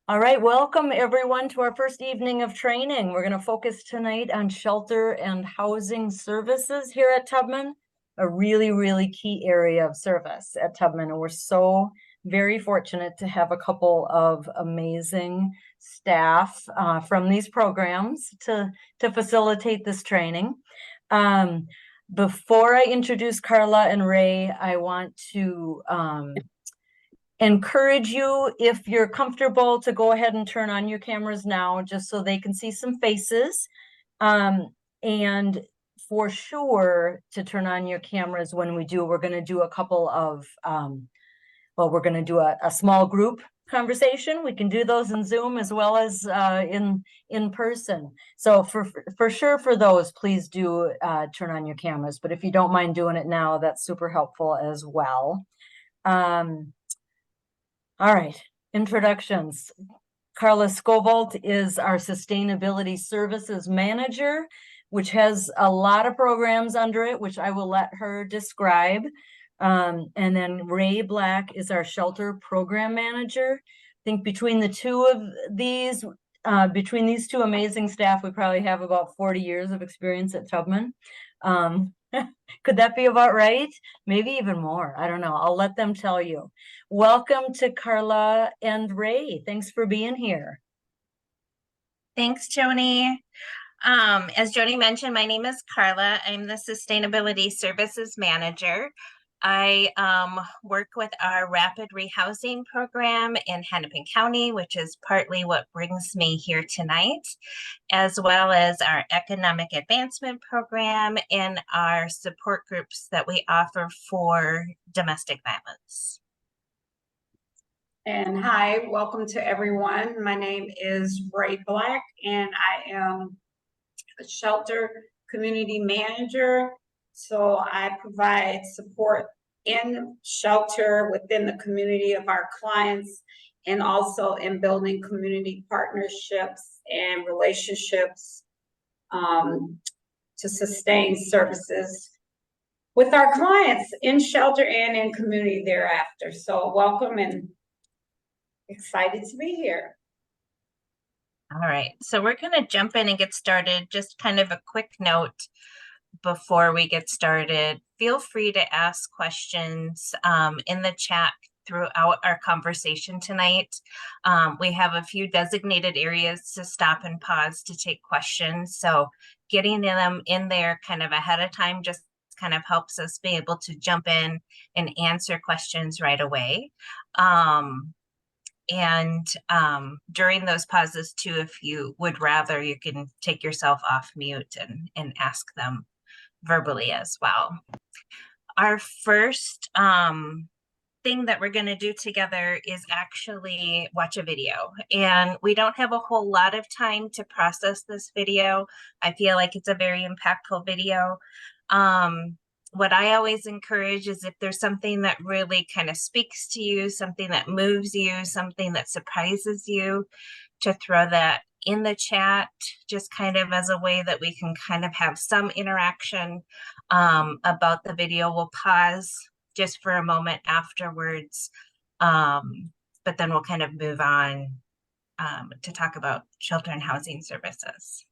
All right, welcome everyone to our first evening of training. We're going to focus tonight on shelter and housing services here at Tubman, a really key area of service at Tubman. And we're so very fortunate to have a couple of amazing staff from these programs to facilitate this training. Before I introduce Carla and Ray, I want to encourage you, if you're comfortable, to go ahead and turn on your cameras now, just so they can see some faces. And for sure to turn on your cameras when we do, we're going to do a couple of, we're going to do a small group conversation. We can do those in Zoom as well as in person. So for sure for those, please do turn on your cameras. But if you don't mind doing it now, that's super helpful as well. All right, introductions. Carla Scovalt is our Sustainability Services Manager, which has a lot of programs under it, which I will let her describe. And then Ray Black is our Shelter Program Manager. I think between the two of these, between these two amazing staff, we probably have about 40 years of experience at Tubman. Could that be about right? Maybe even more. I don't know. I'll let them tell you. Welcome to Carla and Ray. Thanks for being here. Thanks, Joni. As Joni mentioned, my name is Carla. I'm the Sustainability Services Manager. I work with our Rapid Rehousing Program in Hennepin County, which is partly what brings me here tonight, as well as our Economic Advancement Program and our support groups that we offer for domestic violence. And hi, welcome to everyone. My name is Ray Black, and I am a shelter community manager. So I provide support in shelter within the community of our clients, and also in building community partnerships and relationships to sustain services with our clients in shelter and in community thereafter. So welcome and excited to be here. All right, so we're going to jump in and get started. Just kind of a quick note before we get started. Feel free to ask questions in the chat throughout our conversation tonight. We have a few designated areas to stop and pause to take questions. So getting them in there kind of ahead of time just kind of helps us be able to jump in and answer questions right away. And during those pauses too, if you would rather, you can take yourself off mute and ask them verbally as well. Our first thing that we're going to do together is actually watch a video, and we don't have a whole lot of time to process this video. I feel like it's a very impactful video. What I always encourage is if there's something that really kind of speaks to you, something that moves you, something that surprises you, to throw that in the chat, just kind of as a way that we can kind of have some interaction about the video. We'll pause just for a moment afterwards, but then we'll kind of move on to talk about shelter and housing services.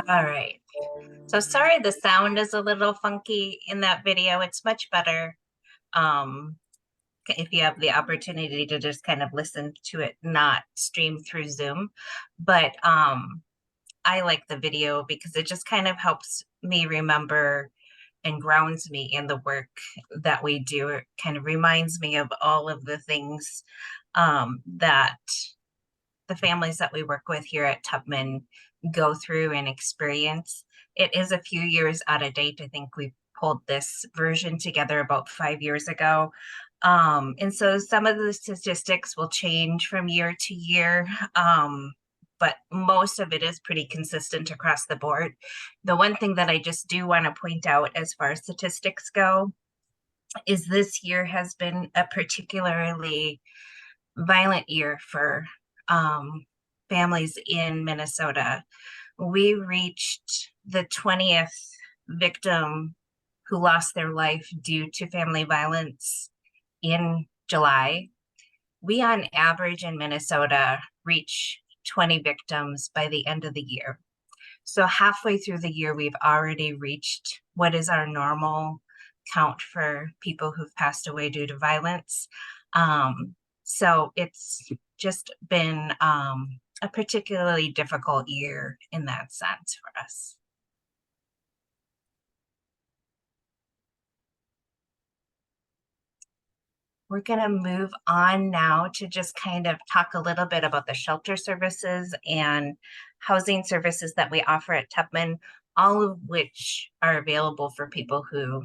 All right. So sorry, the sound is a little funky in that video. It's much better if you have the opportunity to just kind of listen to it, not stream through Zoom. But I like the video because it just kind of helps me remember and grounds me in the work that we do. It kind of reminds me of all of the things that the families that we work with here at Tubman go through and experience. It is a few years out of date. I think we pulled this version together about 5 years ago. And so some of the statistics will change from year to year, but most of it is pretty consistent across the board. The one thing that I just do want to point out as far as statistics go is this year has been a particularly violent year for families in Minnesota. We reached the 20th victim who lost their life due to family violence in July. We, on average in Minnesota, reach 20 victims by the end of the year. So halfway through the year, we've already reached what is our normal count for people who've passed away due to violence. So it's just been a particularly difficult year in that sense for us. We're going to move on now to just kind of talk a little bit about the shelter services and housing services that we offer at Tubman, all of which are available for people who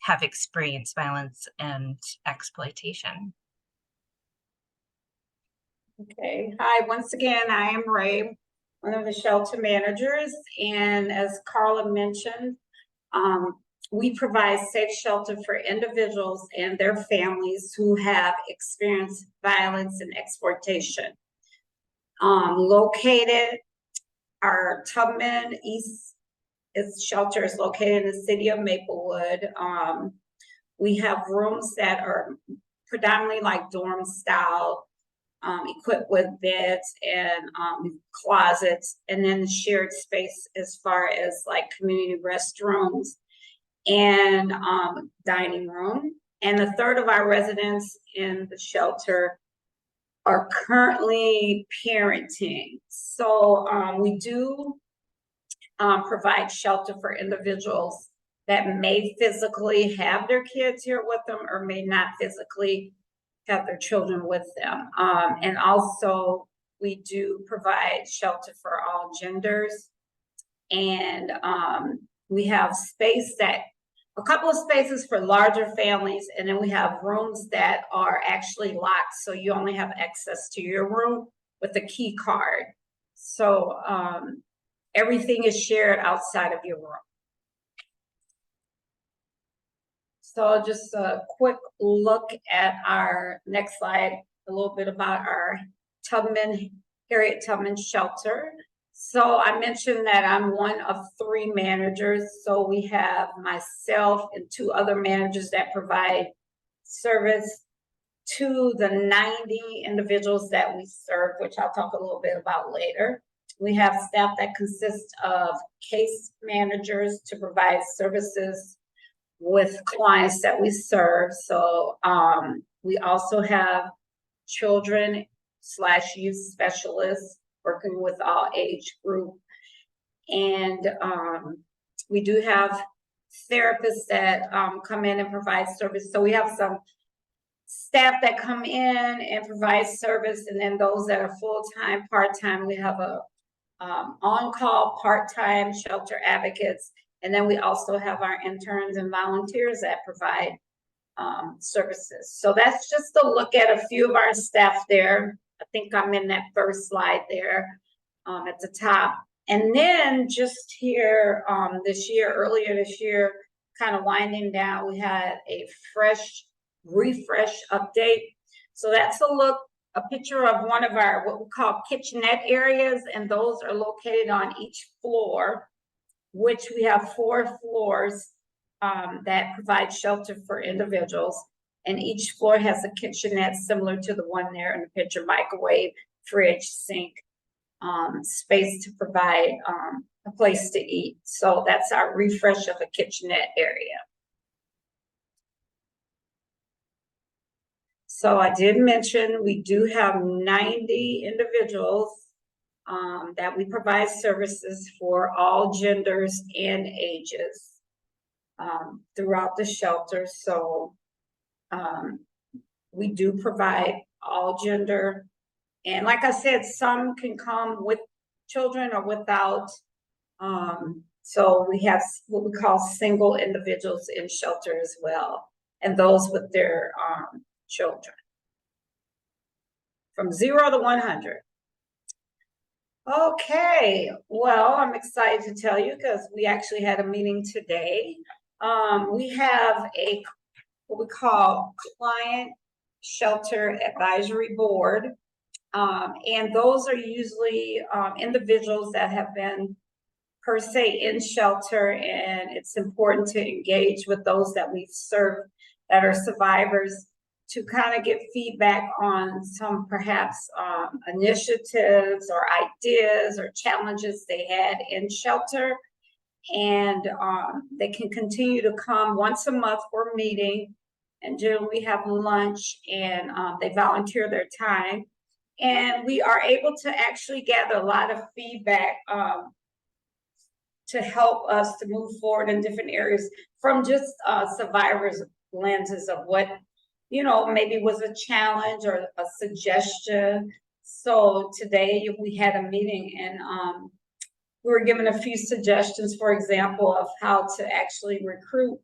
have experienced violence and exploitation. Okay, hi, once again, I am Ray, one of the shelter managers, and as Carla mentioned, we provide safe shelter for individuals and their families who have experienced violence and exploitation. Located, our Tubman East shelter is located in the city of Maplewood. We have rooms that are predominantly like dorm style, equipped with beds and closets, and then shared space as far as like community restrooms and dining room. And a third of our residents in the shelter are currently parenting. So we do provide shelter for individuals that may physically have their kids here with them or may not physically have their children with them. And also we do provide shelter for all genders. And we have a couple of spaces for larger families, and then we have rooms that are actually locked, so you only have access to your room with a key card. So everything is shared outside of your room. So just a quick look at our next slide, a little bit about our Harriet Tubman shelter. So I mentioned that I'm one of 3 managers. So we have myself and 2 other managers that provide service to the 90 individuals that we serve, which I'll talk a little bit about later. We have staff that consists of case managers to provide services with clients that we serve. So we also have children/youth specialists working with all age group. And we do have therapists that come in and provide service. So we have some staff that come in and provide service, and then those that are full-time, part-time. We have a on-call part-time shelter advocates, and then we also have our interns and volunteers that provide services. So that's just a look at a few of our staff there. I think I'm in that first slide there at the top. And then just here earlier this year, kind of winding down, we had a refresh update. So that's a picture of one of our what we call kitchenette areas, and those are located on each floor, which we have 4 floors that provide shelter for individuals. And each floor has a kitchenette similar to the one there in the picture: microwave, fridge, sink, space to provide a place to eat. So that's our refresh of a kitchenette area. So I did mention we do have 90 individuals that we provide services for, all genders and ages throughout the shelter. So we do provide all gender. And like I said, some can come with children or without. So we have what we call single individuals in shelter as well, and those with their children, from 0 to 100. Okay, well, I'm excited to tell you because we actually had a meeting today. We have what we call client shelter advisory board. And those are usually individuals that have been per se in shelter, and it's important to engage with those that we've served that are survivors to kind of get feedback on some perhaps initiatives or ideas or challenges they had in shelter. And they can continue to come once a month for a meeting, and generally we have lunch, and they volunteer their time. And we are able to actually gather a lot of feedback to help us to move forward in different areas from just survivors' lenses of what, maybe was a challenge or a suggestion. So today we had a meeting, and we were given a few suggestions, for example, of how to actually recruit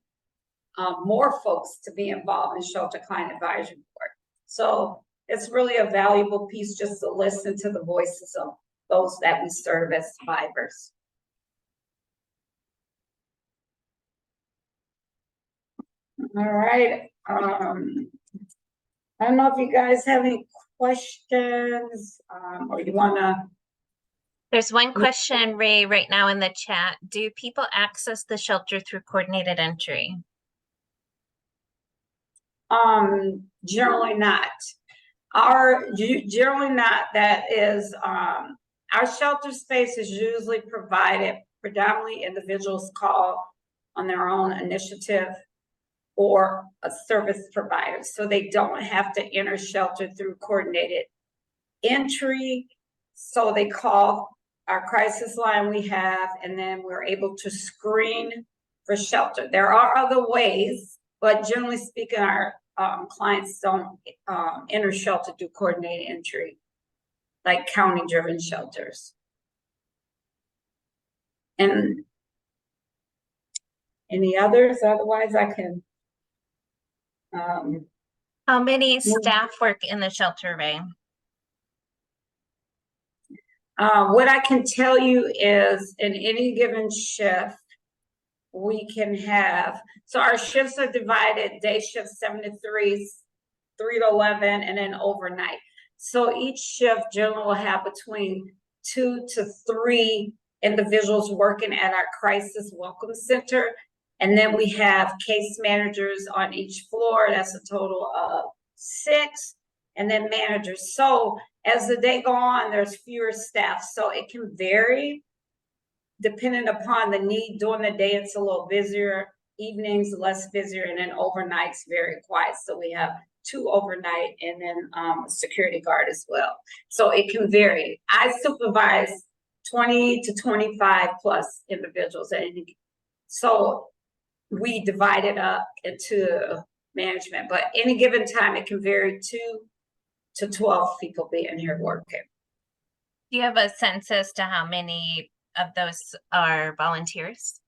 more folks to be involved in Shelter Client Advisory Board. So it's really a valuable piece just to listen to the voices of those that we serve as survivors. All right. I don't know if you guys have any questions or you want to. There's one question, Ray, right now in the chat. Do people access the shelter through coordinated entry? Generally not. Generally not. That is, our shelter space is usually provided predominantly individuals call on their own initiative or a service provider. So they don't have to enter shelter through coordinated entry. So they call our crisis line we have, and then we're able to screen for shelter. There are other ways, but generally speaking, our clients don't enter shelter through coordinated entry, like county-driven shelters. And any others? Otherwise, I can. How many staff work in the shelter, Ray? What I can tell you is in any given shift, we can have, so our shifts are divided, day shift 7 to 3, 3 to 11, and then overnight. So each shift generally will have between 2 to 3 individuals working at our crisis welcome center. And then we have case managers on each floor. That's a total of 6, and then managers. So as the day go on, there's fewer staff. So it can vary depending upon the need. During the day, it's a little busier. Evenings, less busier. And then overnights, very quiet. So we have 2 overnight, and then a security guard as well. So it can vary. I supervise 20 to 25 plus individuals. So we divide it up into management, but any given time, it can vary 2 to 12 people being here working. Do you have a sense as to how many of those are volunteers?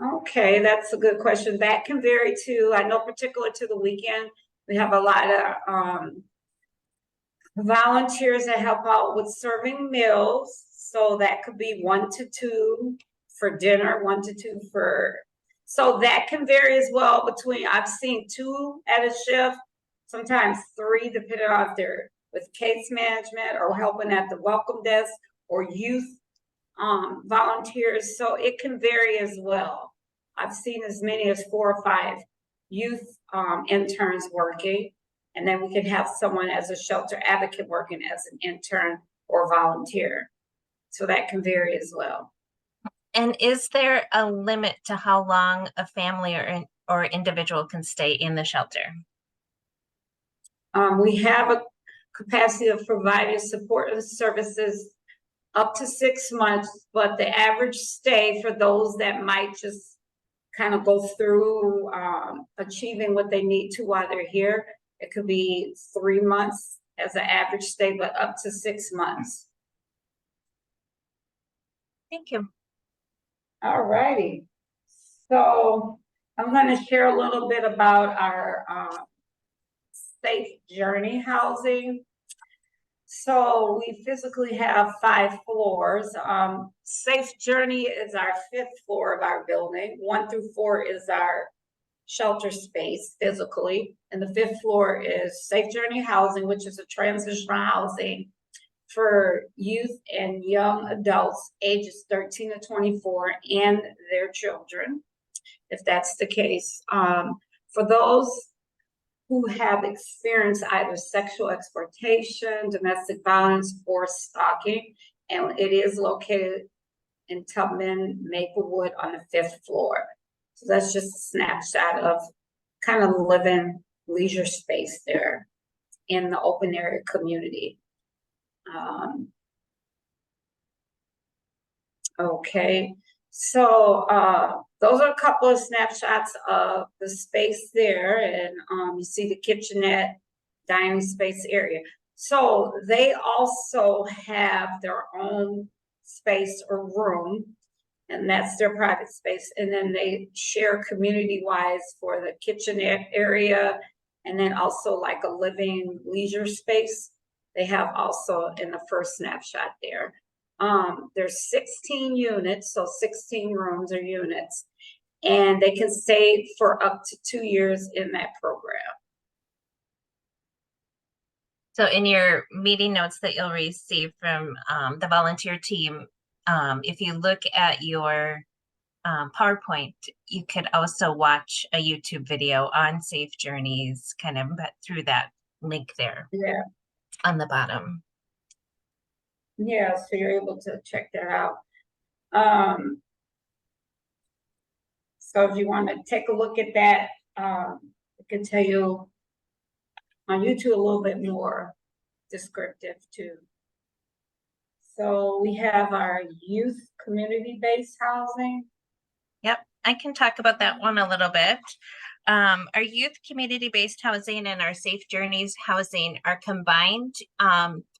Okay, that's a good question. That can vary too. I know particular to the weekend, we have a lot of volunteers that help out with serving meals. So that could be 1 to 2 for dinner, 1 to 2 for, so that can vary as well between, I've seen 2 at a shift, sometimes 3, depending on if they're with case management or helping at the welcome desk or youth volunteers. So it can vary as well. I've seen as many as 4 or 5 youth interns working. And then we could have someone as a shelter advocate working as an intern or volunteer. So that can vary as well. And is there a limit to how long a family or individual can stay in the shelter? We have a capacity of providing support and services up to 6 months, but the average stay for those that might just kind of go through achieving what they need to while they're here, it could be 3 months as an average stay, but up to 6 months. Thank you. All righty. So I'm going to share a little bit about our Safe Journey housing. So we physically have 5 floors. Safe Journey is our 5th floor of our building. 1 through 4 is our shelter space physically. And the 5th floor is Safe Journey housing, which is a transitional housing for youth and young adults ages 13 to 24 and their children, if that's the case. For those who have experienced either sexual exploitation, domestic violence, or stalking, and it is located in Tubman, Maplewood on the 5th floor. So that's just a snapshot of kind of living leisure space there in the open area community. Okay, so those are a couple of snapshots of the space there, and you see the kitchenette, dining space area. So they also have their own space or room, and that's their private space. And then they share community-wise for the kitchenette area, and then also like a living leisure space. They have also in the first snapshot there. There's 16 units, so 16 rooms or units, and they can stay for up to 2 years in that program. So in your meeting notes that you'll receive from the volunteer team, if you look at your PowerPoint, you could also watch a YouTube video on Safe Journeys, kind of through that link there. Yeah. On the bottom. Yeah, so you're able to check that out. So if you want to take a look at that, I can tell you on YouTube a little bit more descriptive too. So we have our youth community-based housing. Yep, I can talk about that one a little bit. Our youth community-based housing and our Safe Journeys housing are combined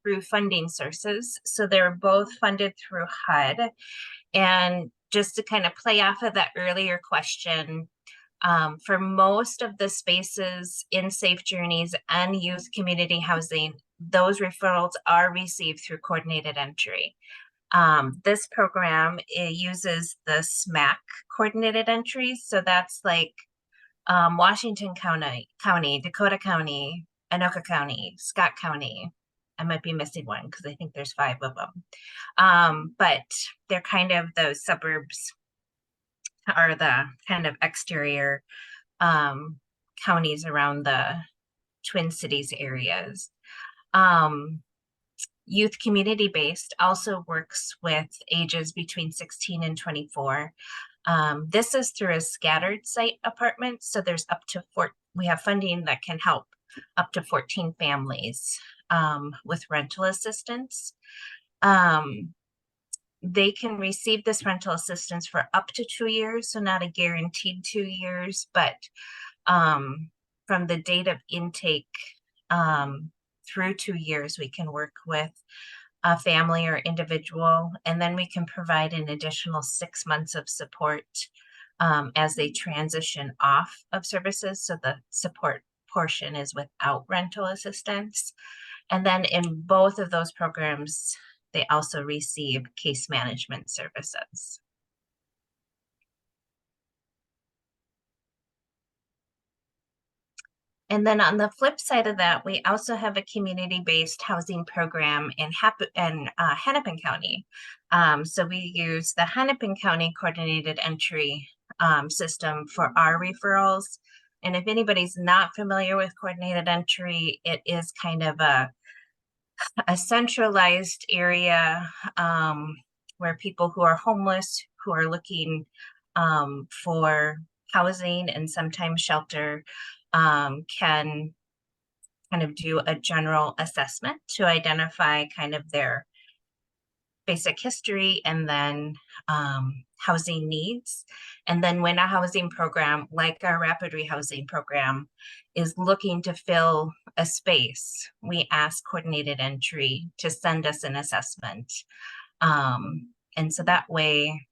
through funding sources. So they're both funded through HUD. And just to kind of play off of that earlier question, for most of the spaces in Safe Journeys and youth community housing, those referrals are received through coordinated entry. This program, it uses the SMAC coordinated entries. So that's like Washington County, Dakota County, Anoka County, Scott County. I might be missing one because I think there's 5 of them. But they're kind of those suburbs or the kind of exterior counties around the Twin Cities areas. Youth community-based also works with ages between 16 and 24. This is through a scattered site apartment. So there's up to we have funding that can help up to 14 families with rental assistance. they can receive this rental assistance for up to 2 years, so not a guaranteed 2 years, but from the date of intake through 2 years, we can work with a family or individual, and then we can provide an additional 6 months of support as they transition off of services. So the support portion is without rental assistance. And then in both of those programs, they also receive case management services. And then on the flip side of that, we also have a community-based housing program in Hennepin County. So we use the Hennepin County Coordinated Entry system for our referrals. And if anybody's not familiar with Coordinated Entry, it is kind of a centralized area where people who are homeless, who are looking for housing and sometimes shelter, can kind of do a general assessment to identify kind of their basic history and then housing needs. And then when a housing program like our rapid rehousing program is looking to fill a space, we ask Coordinated Entry to send us an assessment. And so that way,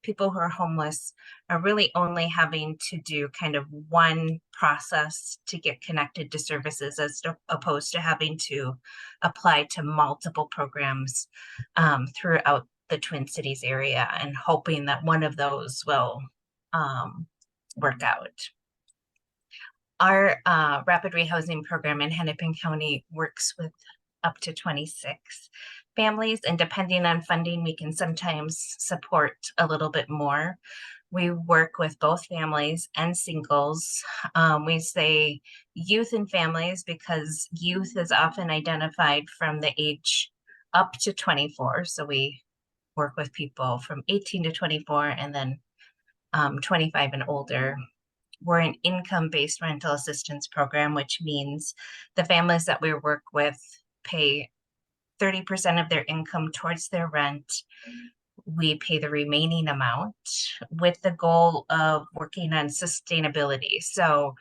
people who are homeless are really only having to do kind of one process to get connected to services as opposed to having to apply to multiple programs throughout the Twin Cities area and hoping that one of those will work out. Our rapid rehousing program in Hennepin County works with up to 26 families, and depending on funding, we can sometimes support a little bit more. We work with both families and singles. We say youth and families because youth is often identified from the age up to 24. So we work with people from 18 to 24 and then 25 and older. We're an income-based rental assistance program, which means the families that we work with pay 30% of their income towards their rent. We pay the remaining amount with the goal of working on sustainability. So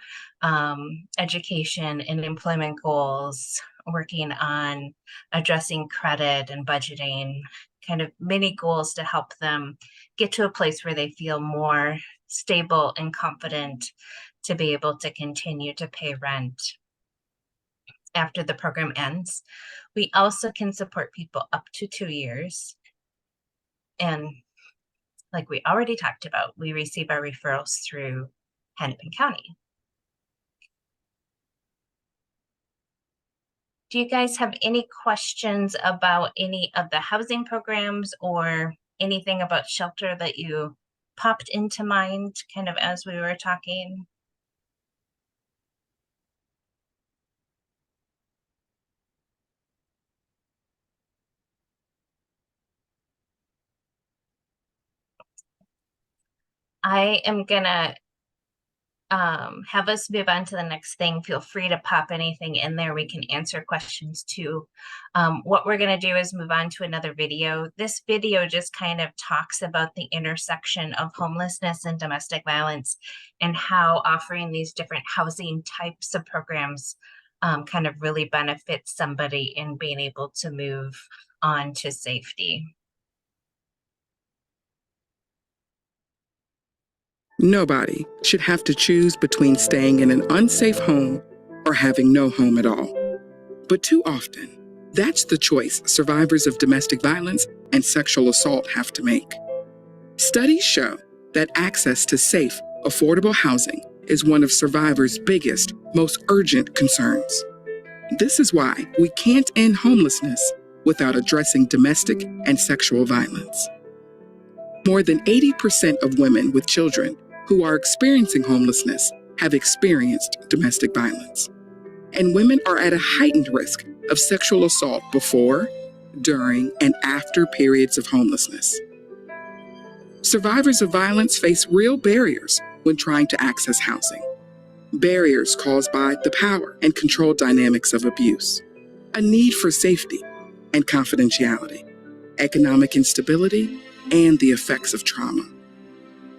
education and employment goals, working on addressing credit and budgeting, kind of many goals to help them get to a place where they feel more stable and confident to be able to continue to pay rent after the program ends. We also can support people up to 2 years. And like we already talked about, we receive our referrals through Hennepin County. Do you guys have any questions about any of the housing programs or anything about shelter that you popped into mind kind of as we were talking? I am gonna have us move on to the next thing. Feel free to pop anything in there. We can answer questions too. What we're gonna do is move on to another video. This video just kind of talks about the intersection of homelessness and domestic violence and how offering these different housing types of programs kind of really benefits somebody in being able to move on to safety. Nobody should have to choose between staying in an unsafe home or having no home at all. But too often, that's the choice survivors of domestic violence and sexual assault have to make. Studies show that access to safe, affordable housing is one of survivors' biggest, most urgent concerns. This is why we can't end homelessness without addressing domestic and sexual violence. More than 80% of women with children who are experiencing homelessness have experienced domestic violence. And women are at a heightened risk of sexual assault before, during, and after periods of homelessness. Survivors of violence face real barriers when trying to access housing. Barriers caused by the power and control dynamics of abuse, a need for safety and confidentiality, economic instability, and the effects of trauma.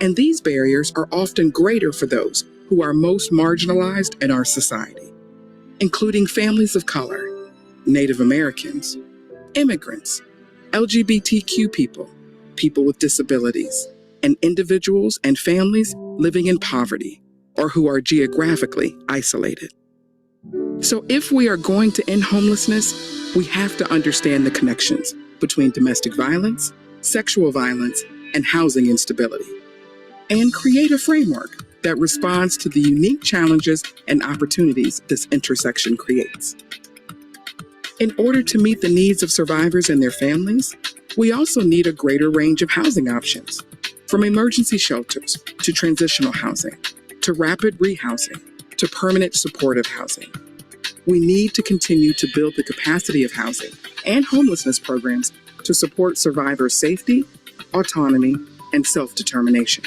And these barriers are often greater for those who are most marginalized in our society, including families of color, Native Americans, immigrants, LGBTQ people, people with disabilities, and individuals and families living in poverty or who are geographically isolated. So if we are going to end homelessness, we have to understand the connections between domestic violence, sexual violence, and housing instability, and create a framework that responds to the unique challenges and opportunities this intersection creates. In order to meet the needs of survivors and their families, we also need a greater range of housing options, from emergency shelters to transitional housing, to rapid rehousing, to permanent supportive housing. We need to continue to build the capacity of housing and homelessness programs to support survivors' safety, autonomy, and self-determination.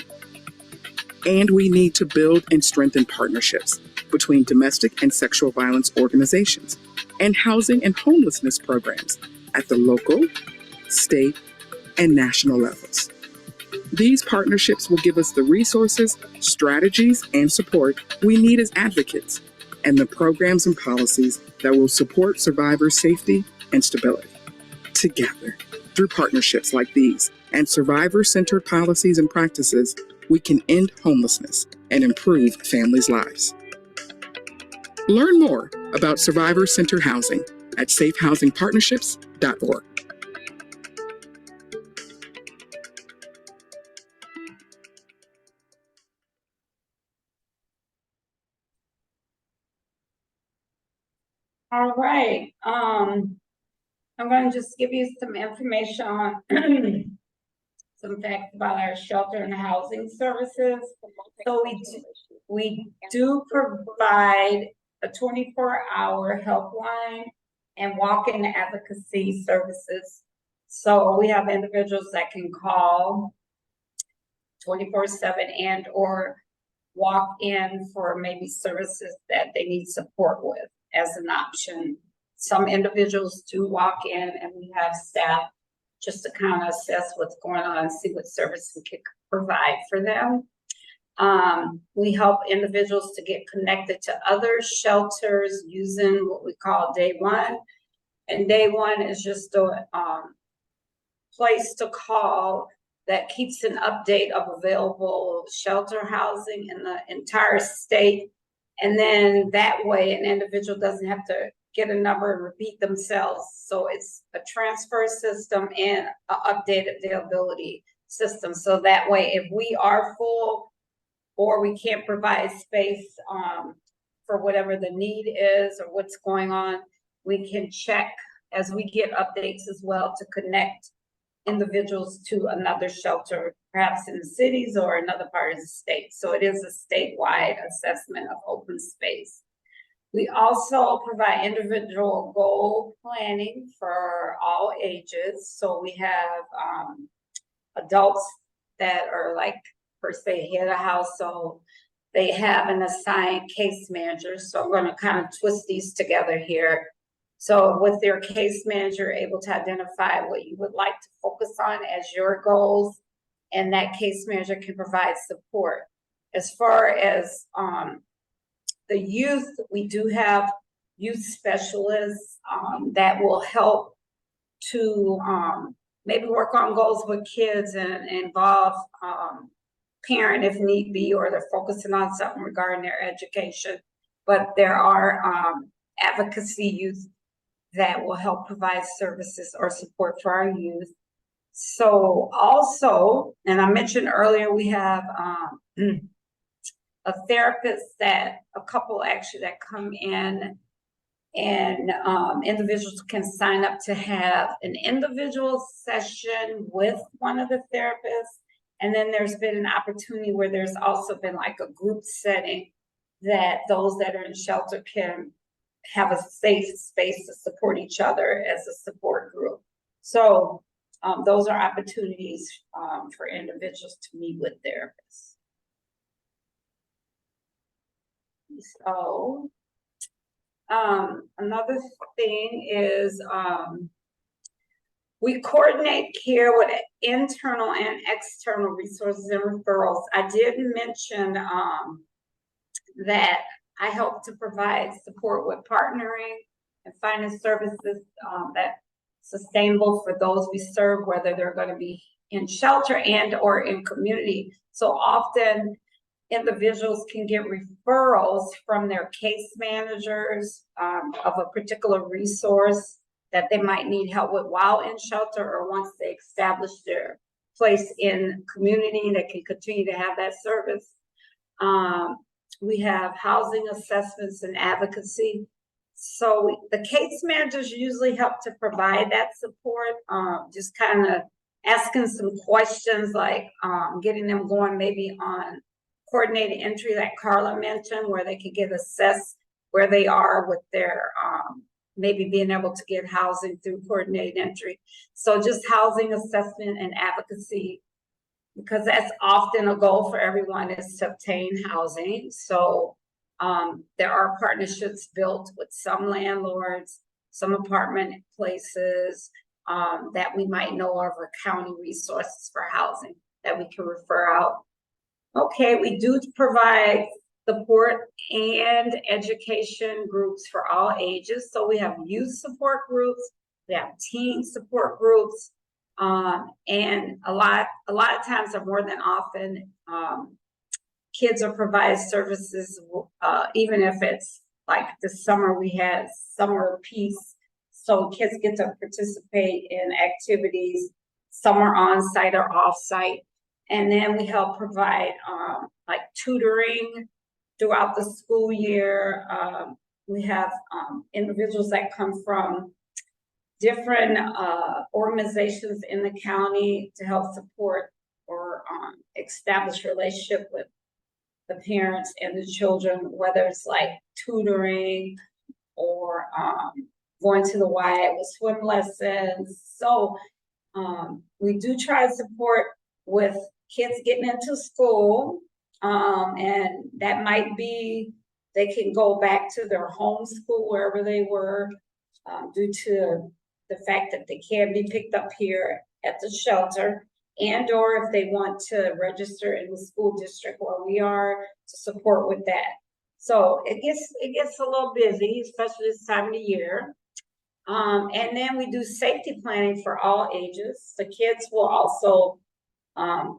And we need to build and strengthen partnerships between domestic and sexual violence organizations and housing and homelessness programs at the local, state, and national levels. These partnerships will give us the resources, strategies, and support we need as advocates, and the programs and policies that will support survivors' safety and stability. Together, through partnerships like these and survivor-centered policies and practices, we can end homelessness and improve families' lives. Learn more about survivor-centered housing at safehousingpartnerships.org. All right, I'm going to just give you some information on some facts about our shelter and housing services. So we do provide a 24-hour helpline and walk-in advocacy services. So we have individuals that can call 24/7 and or walk in for maybe services that they need support with as an option. Some individuals do walk in and we have staff just to kind of assess what's going on and see what service we can provide for them. We help individuals to get connected to other shelters using what we call Day One. And Day One is just a place to call that keeps an update of available shelter housing in the entire state. And then that way an individual doesn't have to get a number and repeat themselves. So it's a transfer system and an updated availability system. So that way, if we are full or we can't provide space for whatever the need is or what's going on, we can check as we get updates as well to connect individuals to another shelter, perhaps in the cities or another part of the state. So it is a statewide assessment of open space. We also provide individual goal planning for all ages. So we have adults that are like, per se, head of household. They have an assigned case manager. So I'm going to kind of twist these together here. So with their case manager, able to identify what you would like to focus on as your goals, and that case manager can provide support. As far as the youth, we do have youth specialists that will help to maybe work on goals with kids and involve parent if need be, or they're focusing on something regarding their education. But there are advocacy youth that will help provide services or support for our youth. So also, and I mentioned earlier, we have a therapist that a couple actually that come in, and individuals can sign up to have an individual session with one of the therapists. And then there's been an opportunity where there's also been like a group setting that those that are in shelter can have a safe space to support each other as a support group. So those are opportunities for individuals to meet with therapists. So another thing is We coordinate care with internal and external resources and referrals. I did mention that I help to provide support with partnering and finding services that sustainable for those we serve, whether they're going to be in shelter and or in community. So often individuals can get referrals from their case managers of a particular resource that they might need help with while in shelter, or once they establish their place in community that can continue to have that service. We have housing assessments and advocacy. So the case managers usually help to provide that support, just kind of asking some questions like getting them going maybe on coordinated entry that Carla mentioned, where they could get assessed where they are with their maybe being able to get housing through coordinated entry. So just housing assessment and advocacy, because that's often a goal for everyone, is to obtain housing. So there are partnerships built with some landlords, some apartment places that we might know of, or county resources for housing that we can refer out. Okay, we do provide support and education groups for all ages. So we have youth support groups, we have teen support groups, and a lot of times, or more than often, kids are provided services, even if it's like this summer we had Summer Peace. So kids get to participate in activities, some are on site or off site. And then we help provide like tutoring throughout the school year. We have individuals that come from different organizations in the county to help support or establish relationship with the parents and the children, whether it's like tutoring or going to the Y with swim lessons. So we do try to support with kids getting into school, and that might be they can go back to their home school wherever they were, due to the fact that they can be picked up here at the shelter, and or if they want to register in the school district where we are, to support with that. So it gets a little busy, especially this time of the year. And then we do safety planning for all ages. The kids will also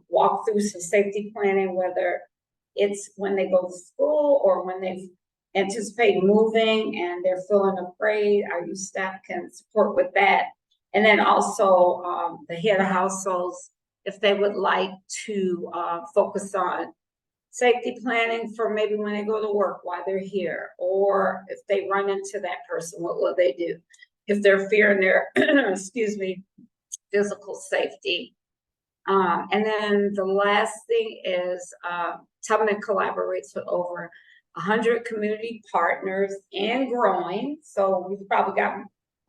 walk through some safety planning, whether it's when they go to school or when they anticipate moving and they're feeling afraid. Our youth staff can support with that. And then also the head of households, if they would like to focus on safety planning for maybe when they go to work while they're here, or if they run into that person, what will they do? If they're fearing their, excuse me, physical safety. And then the last thing is Tubman collaborates with over 100 community partners and growing. So we've probably got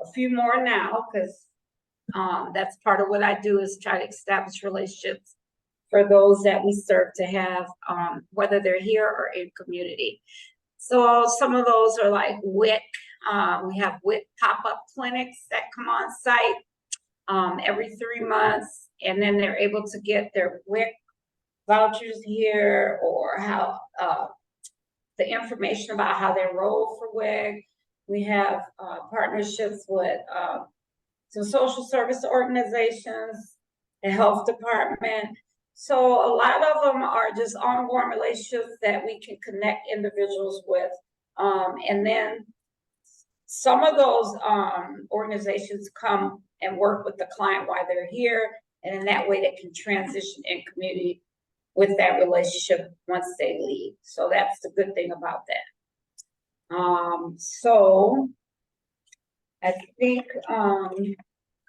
a few more now, because that's part of what I do, is try to establish relationships for those that we serve to have, whether they're here or in community. So some of those are like WIC. We have WIC pop-up clinics that come on site every 3 months, and then they're able to get their WIC vouchers here, or how the information about how they enroll for WIC. We have partnerships with some social service organizations, the health department. So a lot of them are just ongoing relationships that we can connect individuals with. And then some of those organizations come and work with the client while they're here, and in that way they can transition in community with that relationship once they leave. So that's the good thing about that. So I think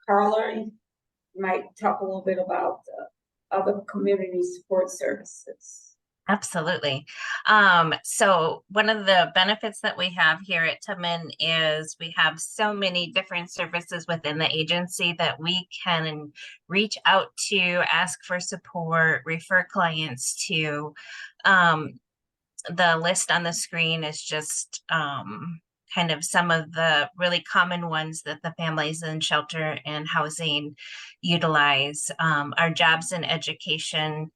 Carla, you might talk a little bit about the other community support services. Absolutely. So one of the benefits that we have here at Tubman is we have so many different services within the agency that we can reach out to, ask for support, refer clients to. The list on the screen is just kind kind of some of the really common ones that the families in shelter and housing utilize. Our jobs and education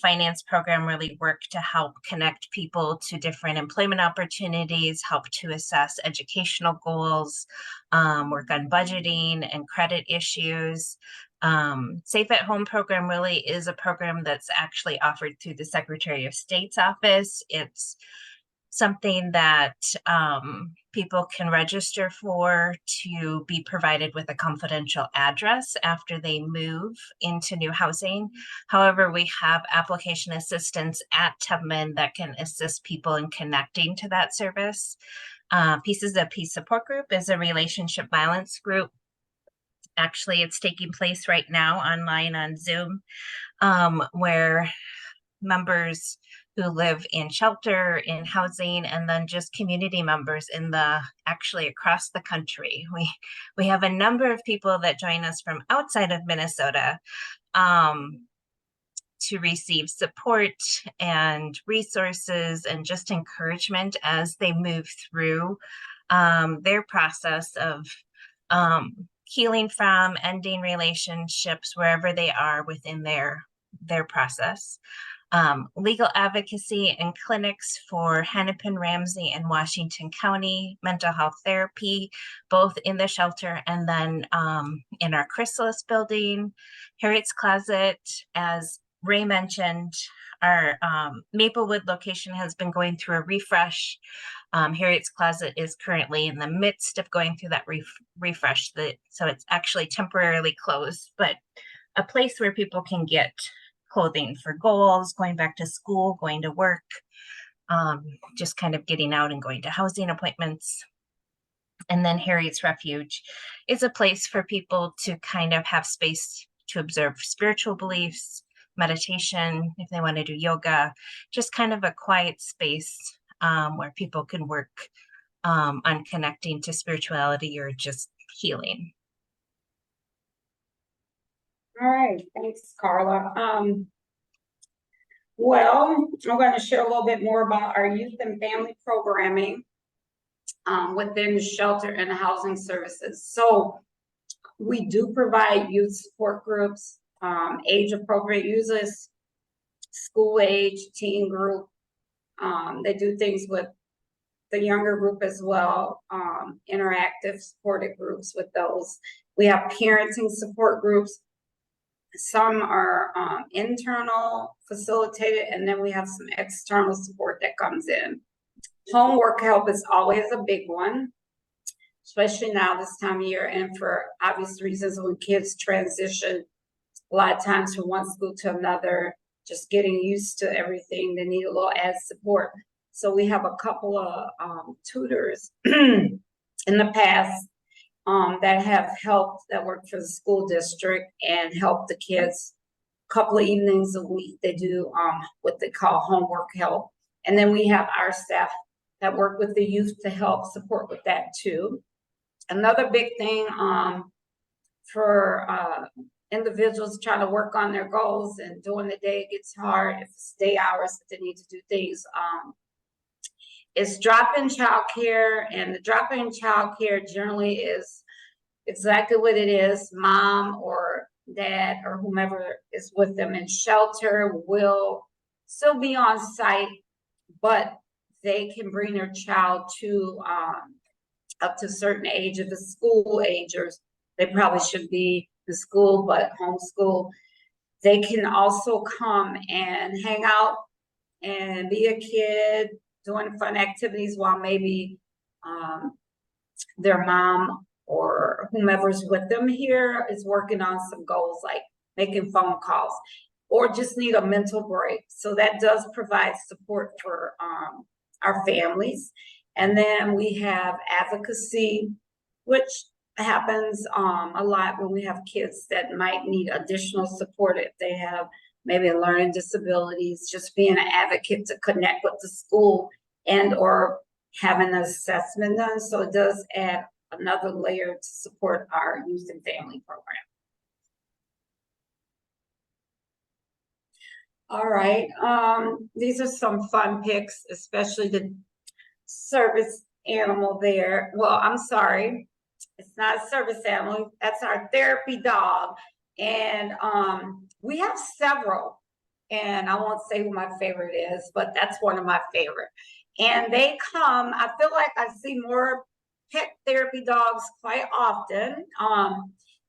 finance program really work to help connect people to different employment opportunities, help to assess educational goals, work on budgeting and credit issues. Safe at Home program really is a program that's actually offered through the Secretary of State's office. It's something that people can register for to be provided with a confidential address after they move into new housing. However, we have application assistance at Tubman that can assist people in connecting to that service. Pieces of Peace Support Group is a relationship violence group. Actually, it's taking place right now online on Zoom, where members who live in shelter, in housing, and then just community members actually across the country. We have a number of people that join us from outside of Minnesota to receive support and resources and just encouragement as they move through their process of healing from, ending relationships wherever they are within their process. Legal advocacy and clinics for Hennepin, Ramsey, and Washington County, mental health therapy, both in the shelter and then in our Chrysalis building. Harriet's Closet, as Ray mentioned, our Maplewood location has been going through a refresh. Harriet's Closet is currently in the midst of going through that refresh, so it's actually temporarily closed, but a place where people can get clothing for goals, going back to school, going to work, just kind of getting out and going to housing appointments. And then Harriet's Refuge is a place for people to kind of have space to observe spiritual beliefs, meditation, if they want to do yoga, just kind of a quiet space where people can work on connecting to spirituality or just healing. All right, thanks, Carla. Well, I'm going to share a little bit more about our youth and family programming within the shelter and housing services. So we do provide youth support groups, age appropriate uses, school age, teen group. They do things with the younger group as well, interactive supported groups with those. We have parenting support groups. Some are internal facilitated, and then we have some external support that comes in. Homework help is always a big one, especially now this time of year, and for obvious reasons when kids transition a lot of times from one school to another, just getting used to everything, they need a little added support. So we have a couple of tutors in the past that have helped, that work for the school district and help the kids a couple of evenings a week. They do what they call homework help. And then we have our staff that work with the youth to help support with that too. Another big thing for individuals trying to work on their goals and during the day it gets hard, if it's day hours that they need to do things, it's drop-in childcare, and the drop-in childcare generally is exactly what it is. Mom or dad or whomever is with them in shelter will still be on site, but they can bring their child to up to a certain age. If it's school agers, they probably should be in school, but homeschool. They can also come and hang out and be a kid, doing fun activities while maybe their mom or whomever's with them here is working on some goals like making phone calls or just need a mental break. So that does provide support for our families. And then we have advocacy, which happens a lot when we have kids that might need additional support if they have maybe learning disabilities, just being an advocate to connect with the school and or having an assessment done. So it does add another layer to support our youth and family program. All right, these are some fun pics, especially the service animal there. Well, I'm sorry, it's not a service animal. That's our therapy dog. And we have several. And I won't say who my favorite is, but that's one of my favorite. And they come, I feel like I see more pet therapy dogs quite often.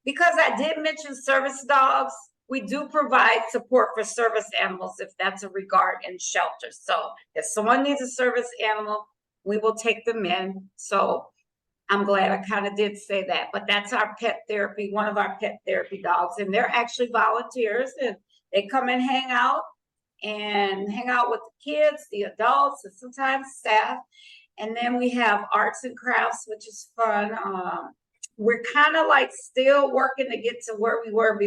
Because I did mention service dogs, we do provide support for service animals if that's a regard in shelters. So if someone needs a service animal, we will take them in. So I'm glad I kind of did say that, but that's our pet therapy, one of our pet therapy dogs, and they're actually volunteers, and they come and hang out with the kids, the adults, and sometimes staff. And then we have arts and crafts, which is fun. We're kind of like still working to get to where we were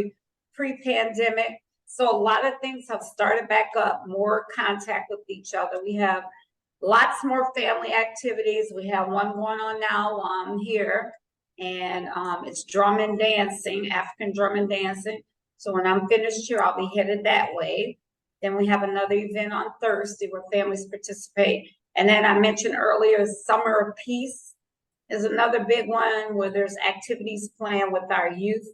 pre-pandemic. So a lot of things have started back up, more contact with each other. We have lots more family activities. We have one going on now here, and it's drum and dancing, African drum and dancing. So when I'm finished here, I'll be headed that way. Then we have another event on Thursday where families participate. And then I mentioned earlier, Summer of Peace is another big one where there's activities planned with our youth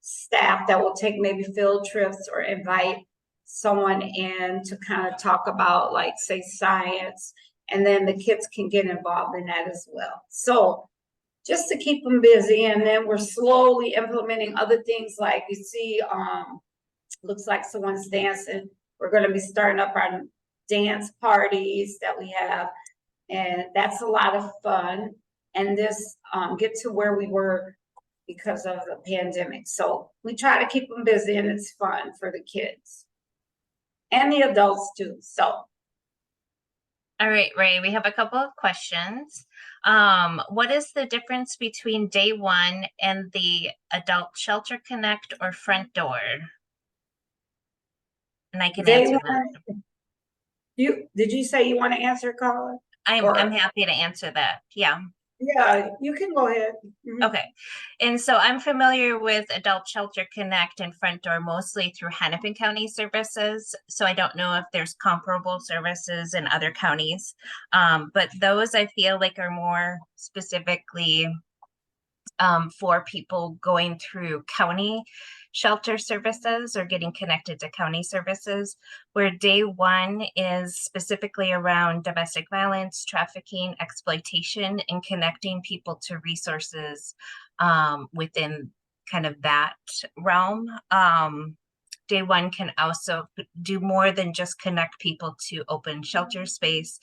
staff that will take maybe field trips or invite someone in to kind of talk about, like, say, science, and then the kids can get involved in that as well. So just to keep them busy. And then we're slowly implementing other things, like you see, looks like someone's dancing. We're going to be starting up our dance parties that we have, and that's a lot of fun. And this get to where we were because of the pandemic. So we try to keep them busy, and it's fun for the kids and the adults too. So. All right, Ray, we have a couple of questions. What is the difference between day one and the adult shelter connect or front door? And I can answer that. Did you say you want to answer, Carla? I'm happy to answer that. Yeah. Yeah, you can go ahead. Okay. And so I'm familiar with Adult Shelter Connect and Front Door mostly through Hennepin County services. So I don't know if there's comparable services in other counties. But those I feel like are more specifically for people going through county shelter services or getting connected to county services, where day one is specifically around domestic violence, trafficking, exploitation, and connecting people to resources within kind of that realm. Day one can also do more than just connect people to open shelter space.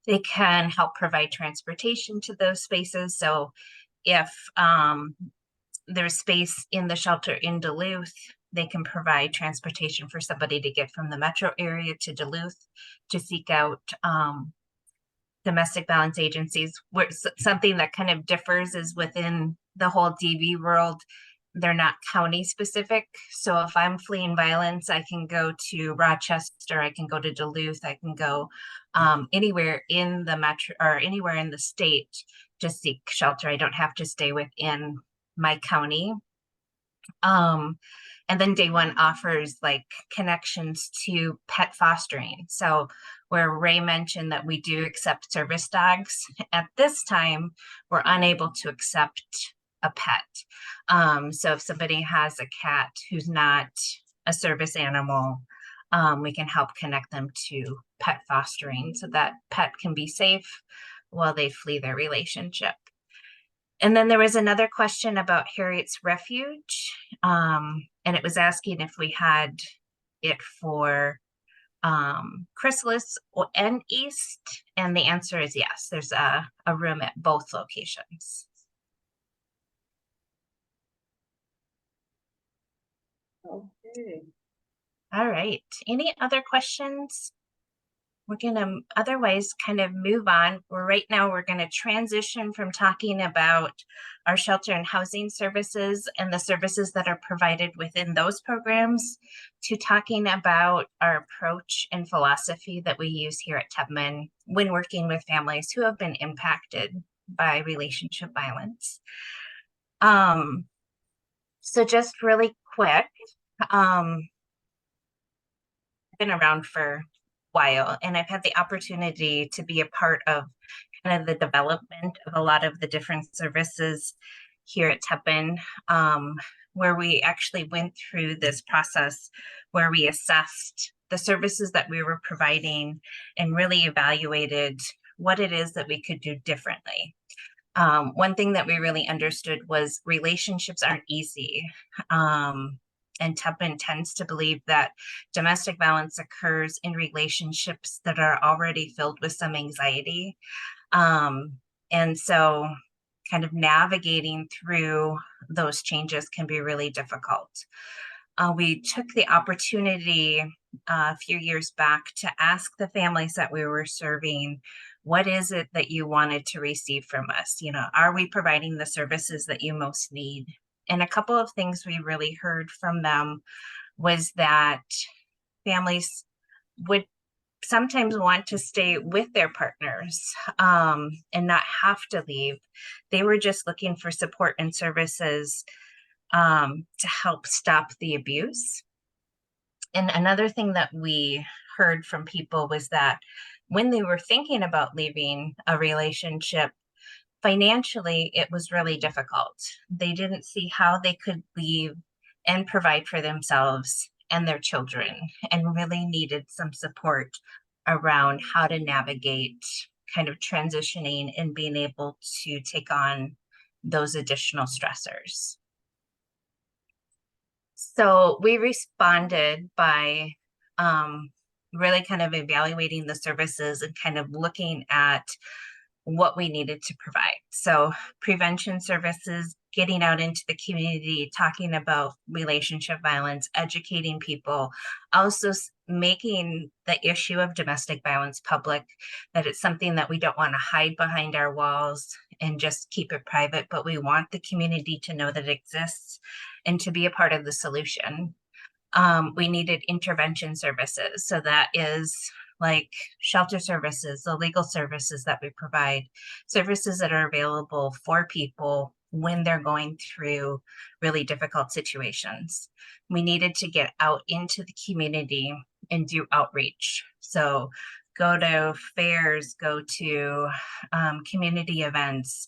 They can help provide transportation to those spaces. So if there's space in the shelter in Duluth, they can provide transportation for somebody to get from the metro area to Duluth to seek out domestic violence agencies. Where something that kind of differs is within the whole DV world, they're not county specific. So if I'm fleeing violence, I can go to Rochester, I can go to Duluth, I can go anywhere in the metro or anywhere in the state to seek shelter. I don't have to stay within my county. And then day one offers like connections to pet fostering. So where Ray mentioned that we do accept service dogs, at this time, we're unable to accept a pet. So if somebody has a cat who's not a service animal, we can help connect them to pet fostering so that pet can be safe while they flee their relationship. And then there was another question about Harriet's Refuge, and it was asking if we had it for Chrysalis and East, and the answer is yes. There's a room at both locations. Okay. All right. Any other questions? We're going to otherwise kind of move on. Right now, we're going to transition from talking about our shelter and housing services and the services that are provided within those programs to talking about our approach and philosophy that we use here at Tubman when working with families who have been impacted by relationship violence. So just really quick, I've been around for while, and I've had the opportunity to be a part of kind of the development of a lot of the different services here at Teppan, where we actually went through this process where we assessed the services that we were providing and really evaluated what it is that we could do differently. One thing that we really understood was relationships aren't easy. And Teppan tends to believe that domestic violence occurs in relationships that are already filled with some anxiety. And so kind of navigating through those changes can be really difficult. We took the opportunity a few years back to ask the families that we were serving, what is it that you wanted to receive from us? You know, are we providing the services that you most need? And a couple of things we really heard from them was that families would sometimes want to stay with their partners and not have to leave. They were just looking for support and services to help stop the abuse. And another thing that we heard from people was that when they were thinking about leaving a relationship, financially, it was really difficult. They didn't see how they could leave and provide for themselves and their children, and really needed some support around how to navigate kind of transitioning and being able to take on those additional stressors. So we responded by really kind of evaluating the services and kind of looking at what we needed to provide. So prevention services, getting out into the community, talking about relationship violence, educating people, also making the issue of domestic violence public, that it's something that we don't want to hide behind our walls and just keep it private, but we want the community to know that it exists and to be a part of the solution. We needed intervention services. So that is like shelter services, the legal services that we provide, services that are available for people when they're going through really difficult situations. We needed to get out into the community and do outreach. So go to fairs, go to community events,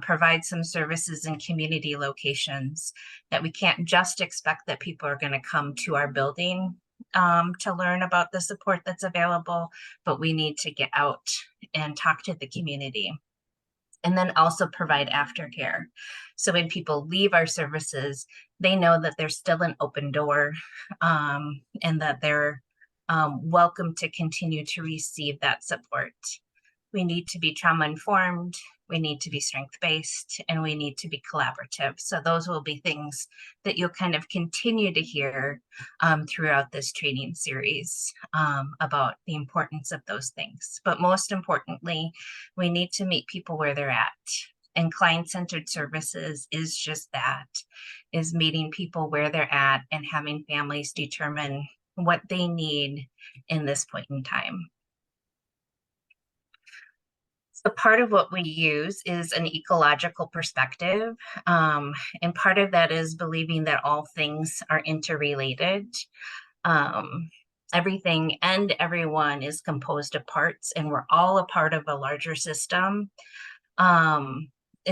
provide some services in community locations, that we can't just expect that people are going to come to our building to learn about the support that's available, but we need to get out and talk to the community. And then also provide aftercare. So when people leave our services, they know that there's still an open door and that they're welcome to continue to receive that support. We need to be trauma informed, we need to be strength-based, and we need to be collaborative. So those will be things that you'll kind of continue to hear throughout this training series about the importance of those things. But most importantly, we need to meet people where they're at. And client-centered services is just that, is meeting people where they're at and having families determine what they need in this point in time. So part of what we use is an ecological perspective. And part of that is believing that all things are interrelated. Everything and everyone is composed of parts, and we're all a part of a larger system. And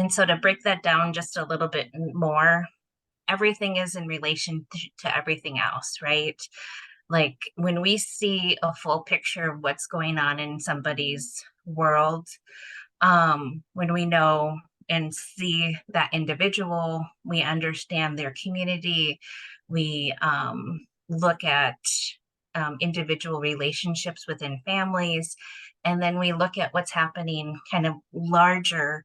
so to break that down just a little bit more, everything is in relation to everything else, right? Like when we see a full picture of what's going on in somebody's world, when we know and see that individual, we understand their community, we look at individual relationships within families, and then we look at what's happening kind of larger.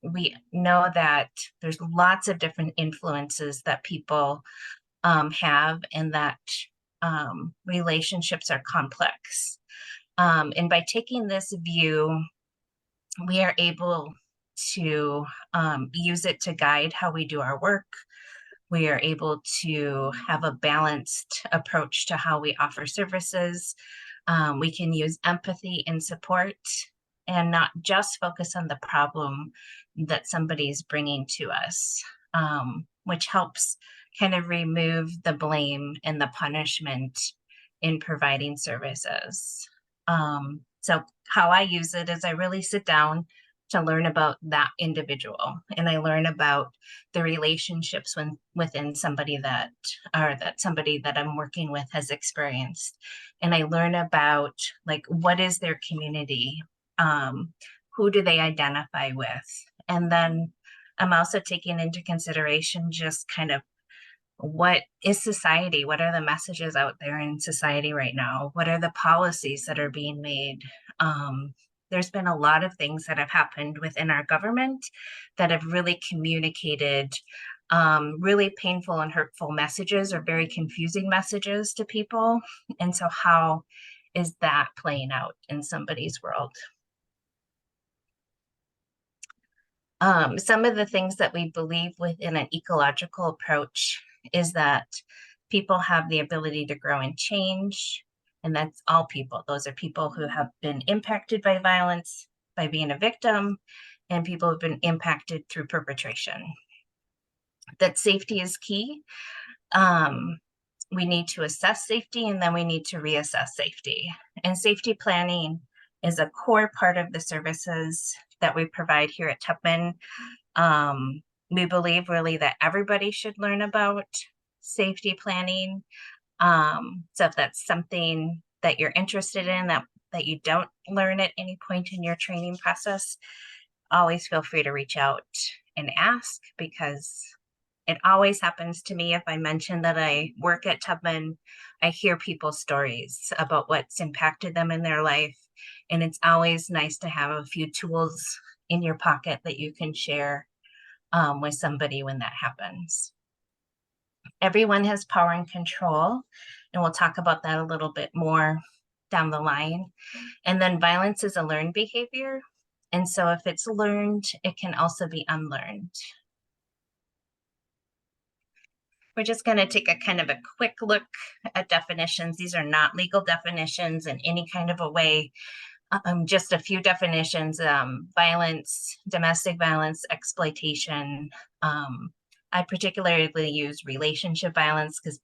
We know that there's lots of different influences that people have, and that relationships are complex. And by taking this view, we are able to use it to guide how we do our work. We are able to have a balanced approach to how we offer services. We can use empathy and support and not just focus on the problem that somebody's bringing to us, which helps kind of remove the blame and the punishment in providing services. So how I use it is I really sit down to learn about that individual, and I learn about the relationships within somebody that somebody that I'm working with has experienced. And I learn about like, what is their community? Who do they identify with? And then I'm also taking into consideration just kind of, what is society? What are the messages out there in society right now? What are the policies that are being made? There's been a lot of things that have happened within our government that have really communicated really painful and hurtful messages, or very confusing messages to people. And so how is that playing out in somebody's world? Some of the things that we believe within an ecological approach is that people have the ability to grow and change. And that's all people. Those are people who have been impacted by violence, by being a victim, and people who have been impacted through perpetration. That safety is key. We need to assess safety, and then we need to reassess safety. And safety planning is a core part of the services that we provide here at Tubman. We believe really that everybody should learn about safety planning. So if that's something that you're interested in, that you don't learn at any point in your training process, always feel free to reach out and ask, because it always happens to me if I mention that I work at Tubman, I hear people's stories about what's impacted them in their life. And it's always nice to have a few tools in your pocket that you can share with somebody when that happens. Everyone has power and control, and we'll talk about that a little bit more down the line. And then violence is a learned behavior. And so if it's learned, it can also be unlearned. We're just going to take a kind of a quick look at definitions. These are not legal definitions in any kind of a way. Just a few definitions: violence, domestic violence, exploitation. I particularly use relationship violence because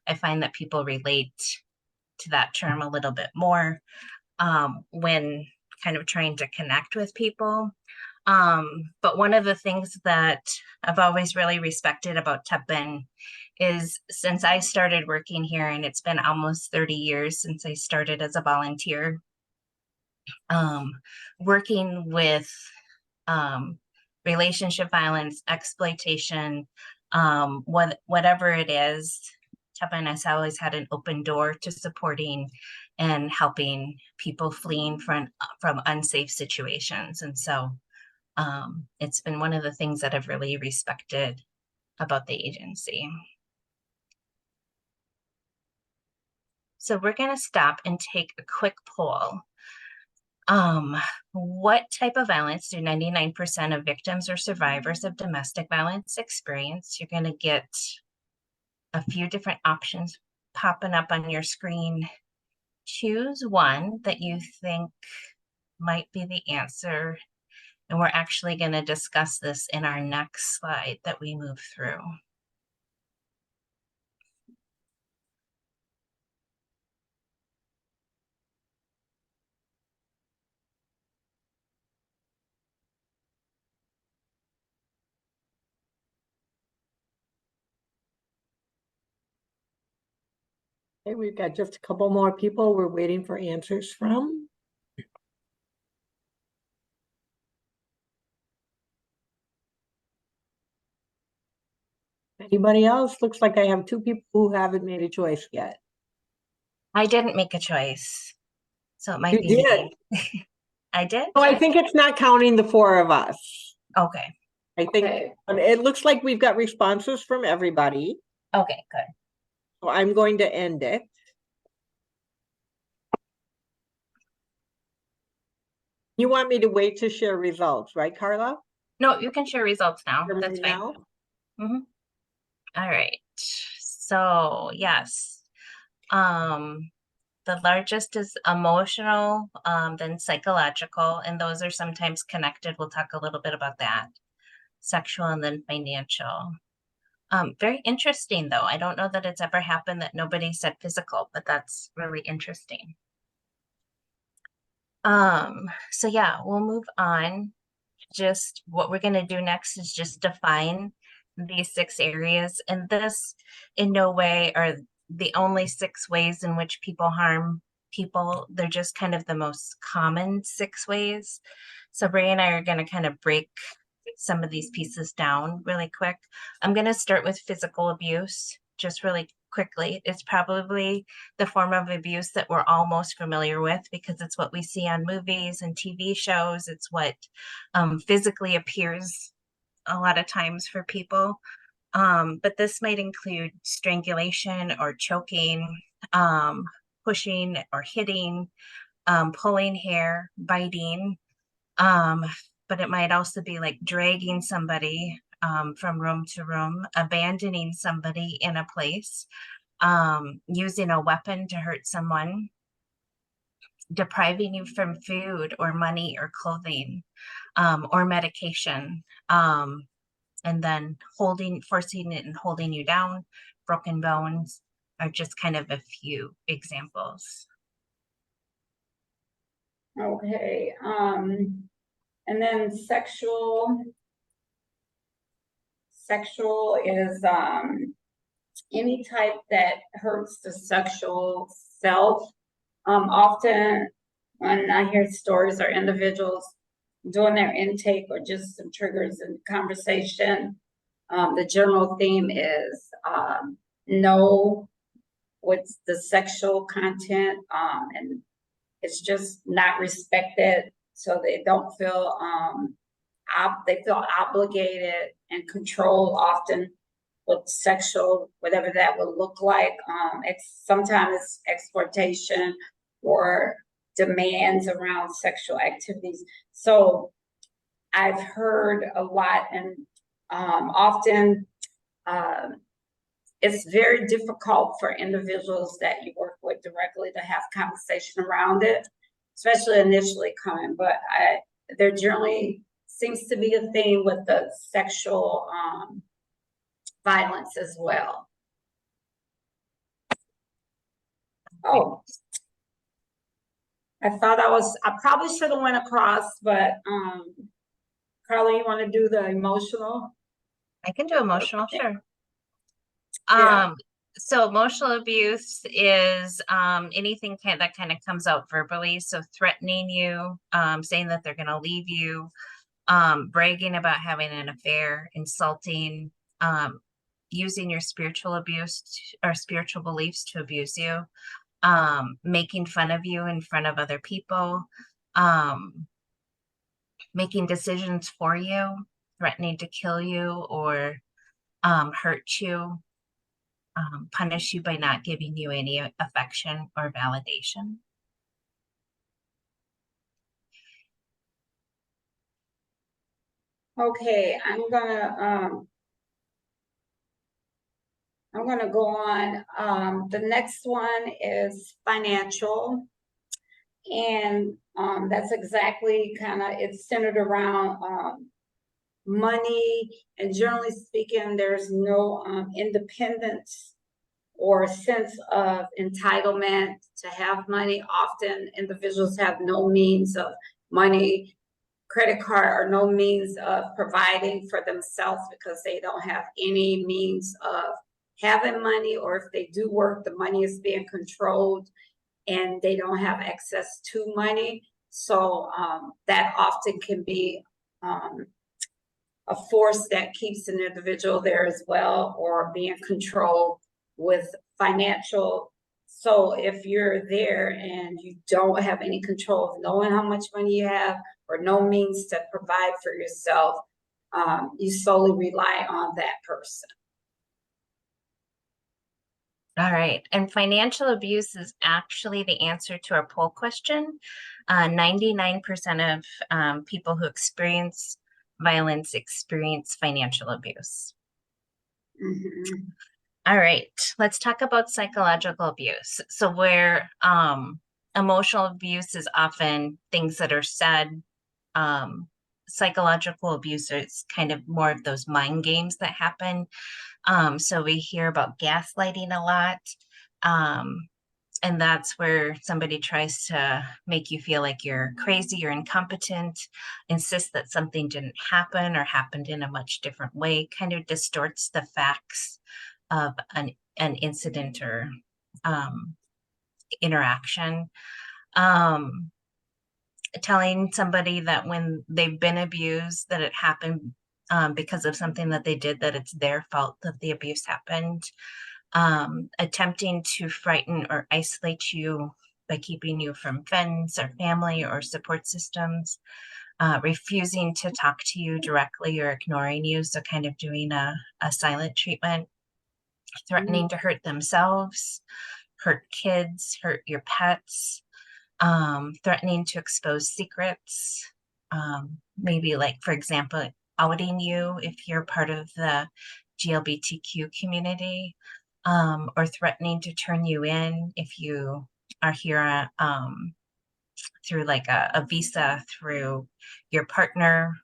I find that people relate to that term a little bit more when kind of trying to connect with people. But one of the things that I've always really respected about Tubman is, since I started working here, and it's been almost 30 years since I started as a volunteer, working with relationship violence, exploitation, whatever it is, Tubman has always had an open door to supporting and helping people fleeing from unsafe situations. And so it's been one of the things that I've really respected about the agency. So we're going to stop and take a quick poll. What type of violence do 99% of victims or survivors of domestic violence experience? You're going to get a few different options popping up on your screen. Choose one that you think might be the answer. And we're actually going to discuss this in our next slide that we move through. Okay, we've got just a couple more people we're waiting for answers from. Anybody else? Looks like I have two people who haven't made a choice yet. I didn't make a choice, so it might You be did. me. I did? Oh, I think it's not counting the four of us. Okay. I think Okay. it looks like we've got responses from everybody. Okay, good. So I'm going to end it. You want me to wait to share results, right, Carla? No, you can share results now. Share That's mine fine. now? All right. So yes, the largest is emotional, then psychological, and those are sometimes connected. We'll talk a little bit about that. Sexual, and then financial. Very interesting though. I don't know that it's ever happened that nobody said physical, but that's really interesting. So yeah, we'll move on. Just what we're going to do next is just define these 6 areas, and this in no way are the only 6 ways in which people harm people. They're just kind of the most common 6 ways. So Bray and I are going to kind of break some of these pieces down really quick. I'm going to start with physical abuse just really quickly. It's probably the form of abuse that we're all most familiar with because it's what we see on movies and TV shows. It's what physically appears a lot of times for people. But this might include strangulation or choking, pushing or hitting, pulling hair, biting. But it might also be like dragging somebody from room to room, abandoning somebody in a place, using a weapon to hurt someone, depriving you from food or money or clothing, or medication, and then forcing it and holding you down, broken bones are just kind of a few examples. Okay, and then sexual is any type that hurts the sexual self. Often when I hear stories or individuals doing their intake or just some triggers in conversation, the general theme is know what's the sexual content, and it's just not respected, so they don't feel they feel obligated and controlled often with sexual, whatever that would look like. Sometimes it's exploitation or demands around sexual activities. So I've heard a lot, and often it's very difficult for individuals that you work with directly to have conversation around it, especially initially coming. But there generally seems to be a theme with the sexual violence as well. Oh, I probably should have went across, but Carla, you want to do the emotional? I can do emotional, sure. Yeah. So emotional abuse is anything that kind of comes out verbally. So threatening you, saying that they're going to leave you, bragging about having an affair, insulting, using your spiritual abuse or spiritual beliefs to abuse you, making fun of you in front of other people, making decisions for you, threatening to kill you or hurt you, punish you by not giving you any affection or validation. Okay, I'm gonna go on. The next one is financial. And that's exactly it's centered around money. And generally speaking, there's no independence or sense of entitlement to have money. Often individuals have no means of money, credit card, or no means of providing for themselves because they don't have any means of having money, or if they do work, the money is being controlled and they don't have access to money. So that often can be a force that keeps an individual there as well, or being controlled with financial. So if you're there and you don't have any control of knowing how much money you have or no means to provide for yourself, you solely rely on that person. All right. And financial abuse is actually the answer to our poll question. 99% of people who experience violence experience financial abuse. Mm-hmm. All right. Let's talk about psychological abuse. So where emotional abuse is often things that are said, psychological abuse is kind of more of those mind games that happen. So we hear about gaslighting a lot. And that's where somebody tries to make you feel like you're crazy or incompetent, insist that something didn't happen or happened in a much different way, kind of distorts the facts of an incident or interaction. Telling somebody that when they've been abused, that it happened because of something that they did, that it's their fault that the abuse happened. Attempting to frighten or isolate you by keeping you from friends or family or support systems, refusing to talk to you directly or ignoring you, so kind of doing a silent treatment, threatening to hurt themselves, hurt kids, hurt your pets, threatening to expose secrets, maybe like, for example, outing you if you're part of the GLBTQ community, or threatening to turn you in if you are here through like a visa through your partner,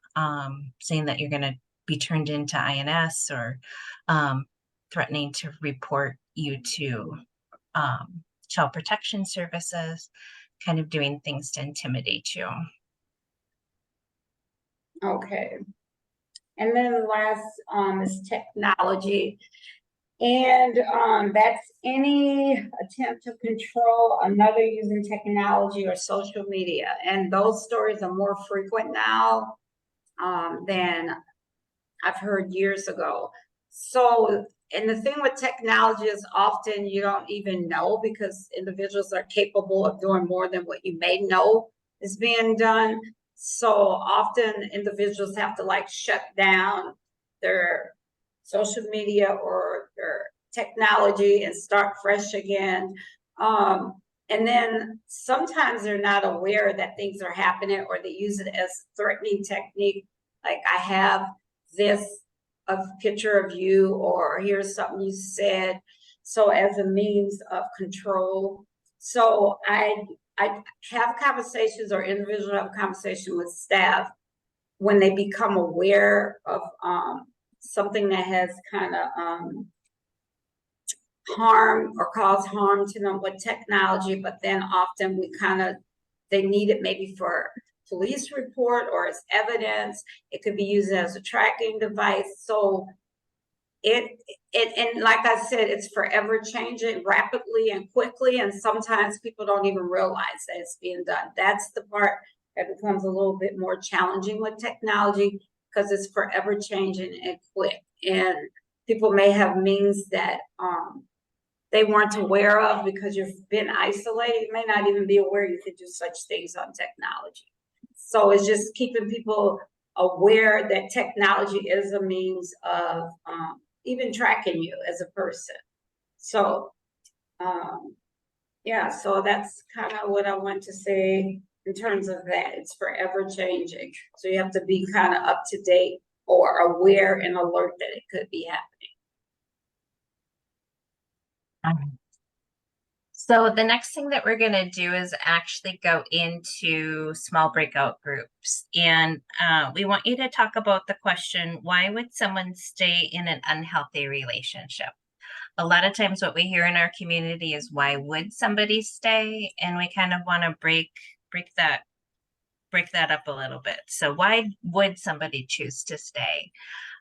saying that you're going to be turned into INS, or threatening to report you to child protection services, kind of doing things to intimidate you. Okay. And then last is technology. And that's any attempt to control another using technology or social media. And those stories are more frequent now than I've heard years ago. So, and the thing with technology is often you don't even know, because individuals are capable of doing more than what you may know is being done. So often individuals have to like shut down their social media or their technology and start fresh again. And then sometimes they're not aware that things are happening, or they use it as threatening technique. Like, I have this a picture of you, or here's something you said, so as a means of control. So I have conversations, or individuals have a conversation with staff when they become aware of something that has kind of harm or cause harm to them with technology, but then often they need it maybe for police report or as evidence. It could be used as a tracking device. So and like I said, it's forever changing rapidly and quickly, and sometimes people don't even realize that it's being done. That's the part that becomes a little bit more challenging with technology, because it's forever changing and quick, and people may have means that they weren't aware of because you've been isolated. You may not even be aware you could do such things on technology. So it's just keeping people aware that technology is a means of even tracking you as a person. So yeah, so that's kind of what I want to say in terms of that. It's forever changing. So you have to be kind of up to date or aware and alert that it could be happening. So the next thing that we're going to do is actually go into small breakout groups. And we want you to talk about the question, why would someone stay in an unhealthy relationship? A lot of times what we hear in our community is, why would somebody stay? And we kind of want to break that up a little bit. So why would somebody choose to stay?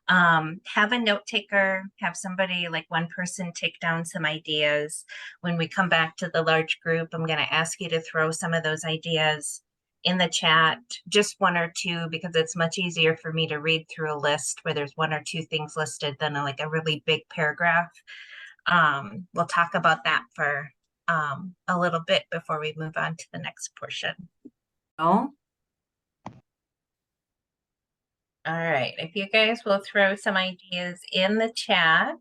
Have a note taker, have somebody, like one person, take down some ideas. When we come back to the large group, I'm going to ask you to throw some of those ideas in the chat, just one or two, because it's much easier for me to read through a list where there's one or two things listed than like a really big paragraph. We'll talk about that for a little bit before we move on to the next portion. Oh, All right, if you guys will throw some ideas in the chat.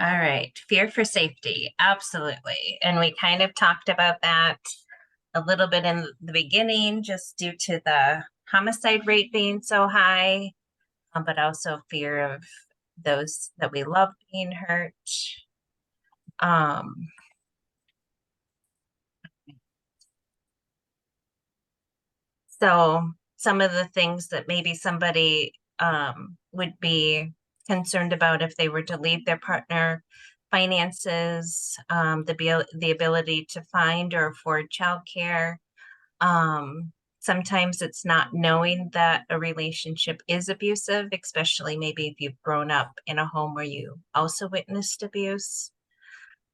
All right, fear for safety, absolutely. And we kind of talked about that a little bit in the beginning, just due to the homicide rate being so high, but also fear of those that we love being hurt. So some of the things that maybe somebody would be concerned about if they were to leave their partner: finances, the ability to find or afford childcare. Sometimes it's not knowing that a relationship is abusive, especially maybe if you've grown up in a home where you also witnessed abuse.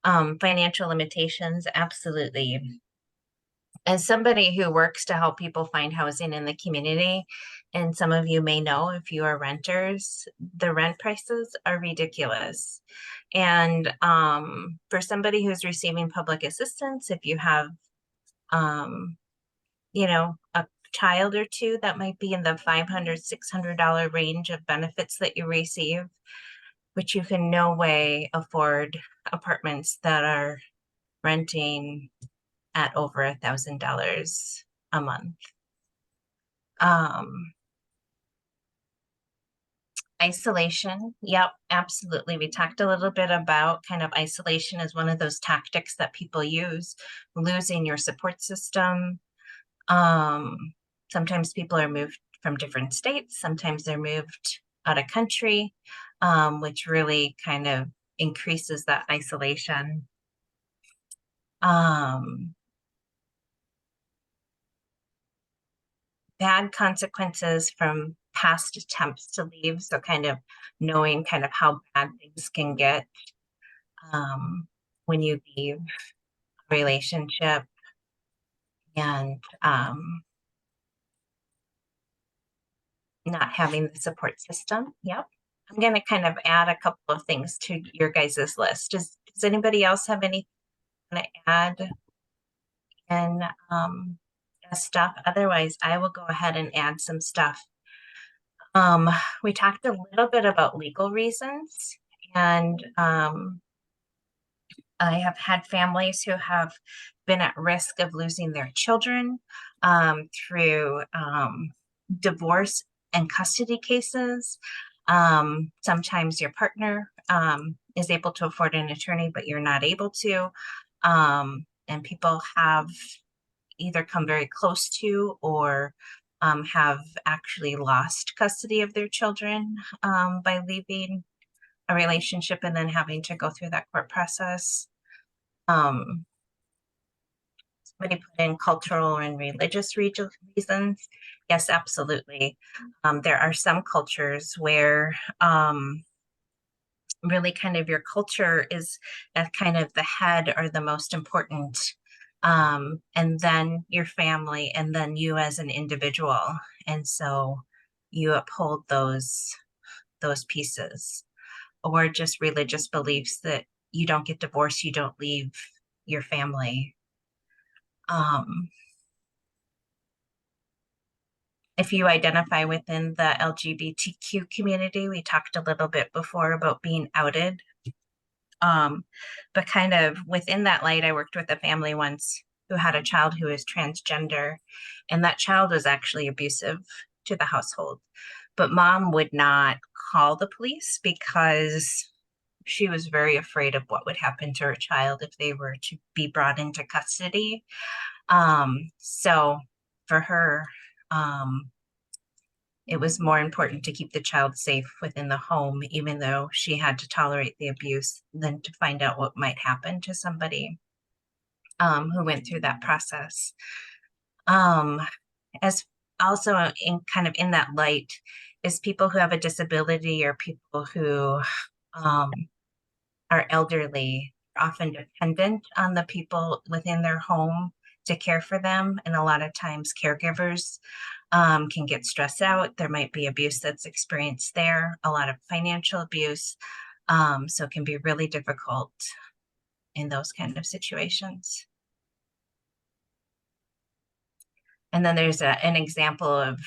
Financial limitations, absolutely. As somebody who works to help people find housing in the community, and some of you may know if you are renters, the rent prices are ridiculous. And for somebody who's receiving public assistance, if you have, you know, a child or two, that might be in the $500, $600 range of benefits that you receive, which you can no way afford apartments that are renting at over $1,000 a month. Isolation. Yep, absolutely. We talked a little bit about kind of isolation as one of those tactics that people use, losing your support system. Sometimes people are moved from different states. Sometimes they're moved out of country, which really kind of increases that isolation. Bad consequences from past attempts to leave. So kind of knowing kind of how bad things can get when you leave a relationship, and not having the support system. Yep. I'm going to kind of add a couple of things to your guys' list. Does anybody else have anything to add? And stuff. Otherwise, I will go ahead and add some stuff. We talked a little bit about legal reasons, and I have had families who have been at risk of losing their children through divorce and custody cases. Sometimes your partner is able to afford an attorney, but you're not able to. And people have either come very close to or have actually lost custody of their children by leaving a relationship and then having to go through that court process. Somebody put in cultural and religious reasons. Yes, absolutely. There are some cultures where really kind of your culture is at kind of the head or the most important, and then your family, and then you as an individual. And so you uphold those pieces. Or just religious beliefs that you don't get divorced, you don't leave your family. If you identify within the LGBTQ community, we talked a little bit before about being outed. But kind of within that light, I worked with a family once who had a child who is transgender, and that child was actually abusive to the household. But mom would not call the police because she was very afraid of what would happen to her child if they were to be brought into custody. So for her, it was more important to keep the child safe within the home, even though she had to tolerate the abuse, than to find out what might happen to somebody who went through that process. As also in kind of in that light is people who have a disability or people who are elderly, often dependent on the people within their home to care for them. And a lot of times caregivers can get stressed out. There might be abuse that's experienced there, a lot of financial abuse. So it can be really difficult in those kind of situations. And then there's an example of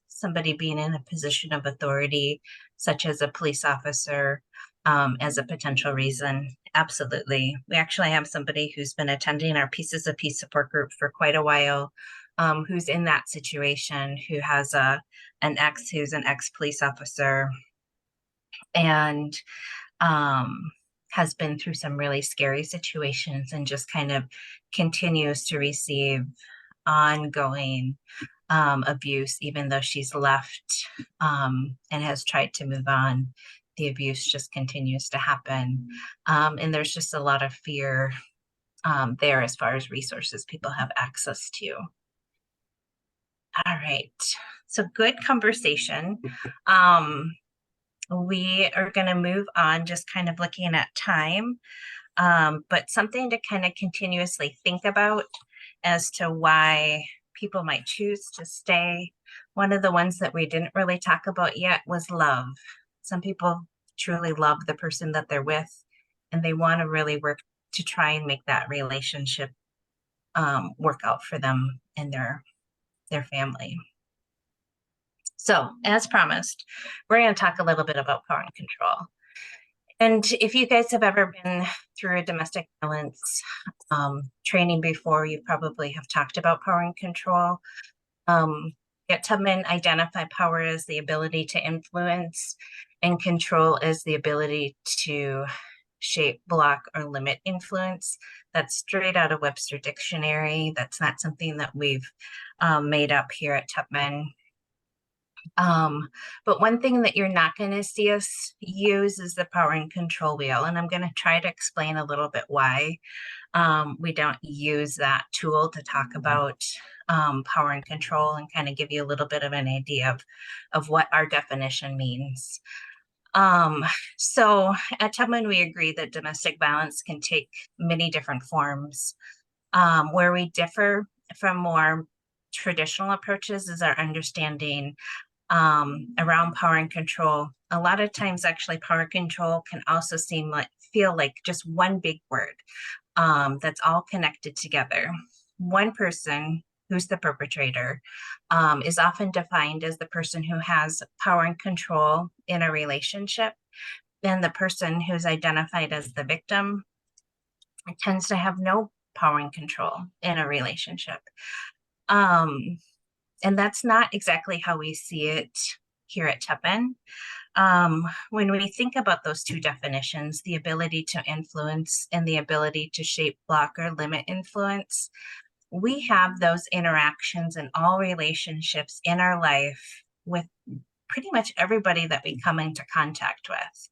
somebody being in a position of authority, such as a police officer, as a potential reason. Absolutely. We actually have somebody who's been attending our Pieces of Peace support group for quite a while, who's in that situation, who has an ex who's an ex-police officer, and has been through some really scary situations and just kind of continues to receive ongoing abuse, even though she's left and has tried to move on. The abuse just continues to happen. And there's just a lot of fear there as far as resources people have access to. All right, so good conversation. We are going to move on, just kind of looking at time, but something to kind of continuously think about as to why people might choose to stay. One of the ones that we didn't really talk about yet was love. Some people truly love the person that they're with, and they want to really work to try and make that relationship work out for them and their family. So, as promised, we're going to talk a little bit about power and control. And if you guys have ever been through a domestic violence training before, you probably have talked about power and control. At Tubman, identify power as the ability to influence and control as the ability to shape, block, or limit influence. That's straight out of Webster Dictionary. That's not something that we've made up here at Tubman. But one thing that you're not going to see us use is the power and control wheel. And I'm going to try to explain a little bit why we don't use that tool to talk about power and control, and kind of give you a little bit of an idea of what our definition means. So at Tubman, we agree that domestic violence can take many different forms. Where we differ from more traditional approaches is our understanding around power and control. A lot of times, actually, power control can also feel like just one big word that's all connected together. One person, who's the perpetrator, is often defined as the person who has power and control in a relationship. Then the person who's identified as the victim tends to have no power and control in a relationship. And that's not exactly how we see it here at Tubman. When we think about those two definitions, the ability to influence and the ability to shape, block, or limit influence, we have those interactions in all relationships in our life with pretty much everybody that we come into contact with,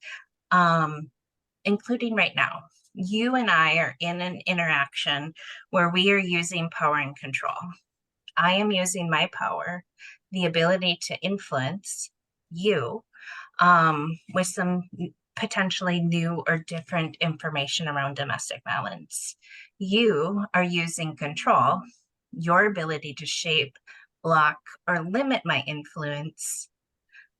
including right now. You and I are in an interaction where we are using power and control. I am using my power, the ability to influence you with some potentially new or different information around domestic violence. You are using control, your ability to shape, block, or limit my influence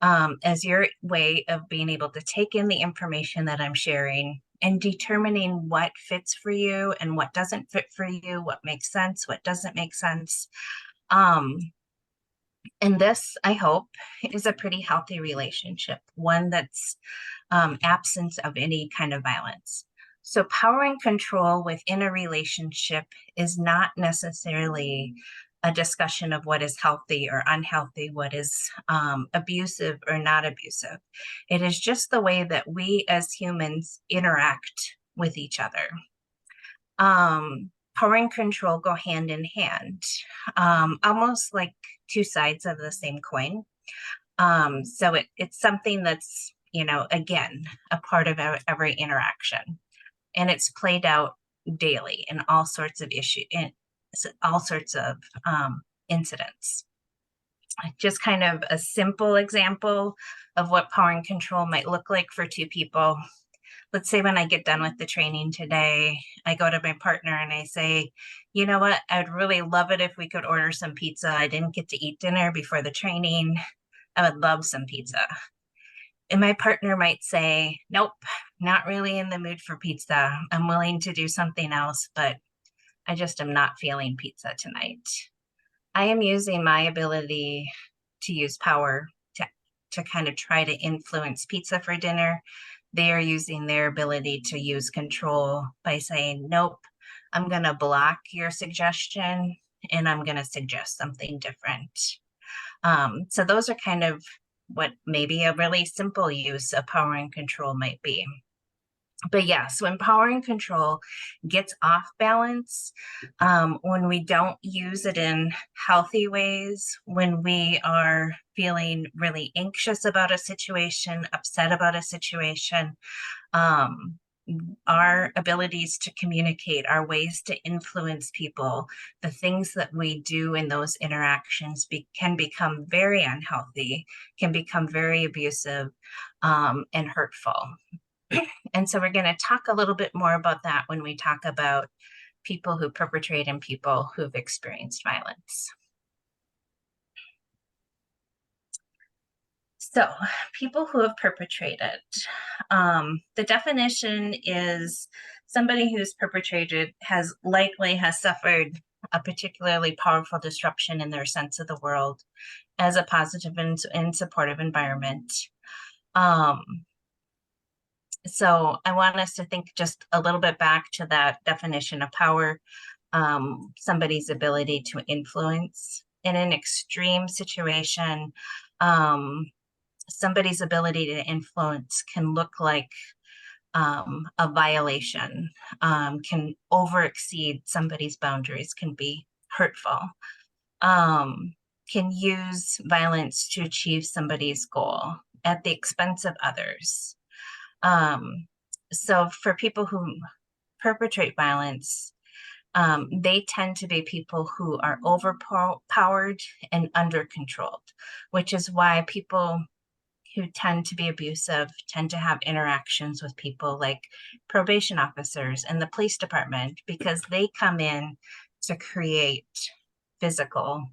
as your way of being able to take in the information that I'm sharing and determining what fits for you and what doesn't fit for you, what makes sense, what doesn't make sense. And this, I hope, is a pretty healthy relationship, one that's absence of any kind of violence. So power and control within a relationship is not necessarily a discussion of what is healthy or unhealthy, what is abusive or not abusive. It is just the way that we as humans interact with each other. Power and control go hand in hand, almost like two sides of the same coin. So it's something that's, again, a part of every interaction. And it's played out daily in all sorts of issues, in all sorts of incidents. Just kind of a simple example of what power and control might look like for two people. Let's say when I get done with the training today, I go to my partner and I say, you know what, I'd really love it if we could order some pizza. I didn't get to eat dinner before the training. I would love some pizza. And my partner might say, nope, not really in the mood for pizza. I'm willing to do something else, but I just am not feeling pizza tonight. I am using my ability to use power to kind of try to influence pizza for dinner they are using their ability to use control by saying, nope, I'm going to block your suggestion and I'm going to suggest something different. So those are kind of what maybe a really simple use of power and control might be. But yes, when power and control gets off balance, when we don't use it in healthy ways, when we are feeling really anxious about a situation, upset about a situation, our abilities to communicate, our ways to influence people, the things that we do in those interactions can become very unhealthy, can become very abusive, and hurtful. And so we're going to talk a little bit more about that when we talk about people who perpetrate and people who've experienced violence. So people who have perpetrated, the definition is somebody who's perpetrated has suffered a particularly powerful disruption in their sense of the world as a positive and supportive environment. So I want us to think just a little bit back to that definition of power, somebody's ability to influence in an extreme situation. Somebody's ability to influence can look like a violation, can overexceed somebody's boundaries, can be hurtful, can use violence to achieve somebody's goal at the expense of others. So for people who perpetrate violence, they tend to be people who are overpowered and under-controlled, which is why people who tend to be abusive tend to have interactions with people like probation officers and the police department, because they come in to create physical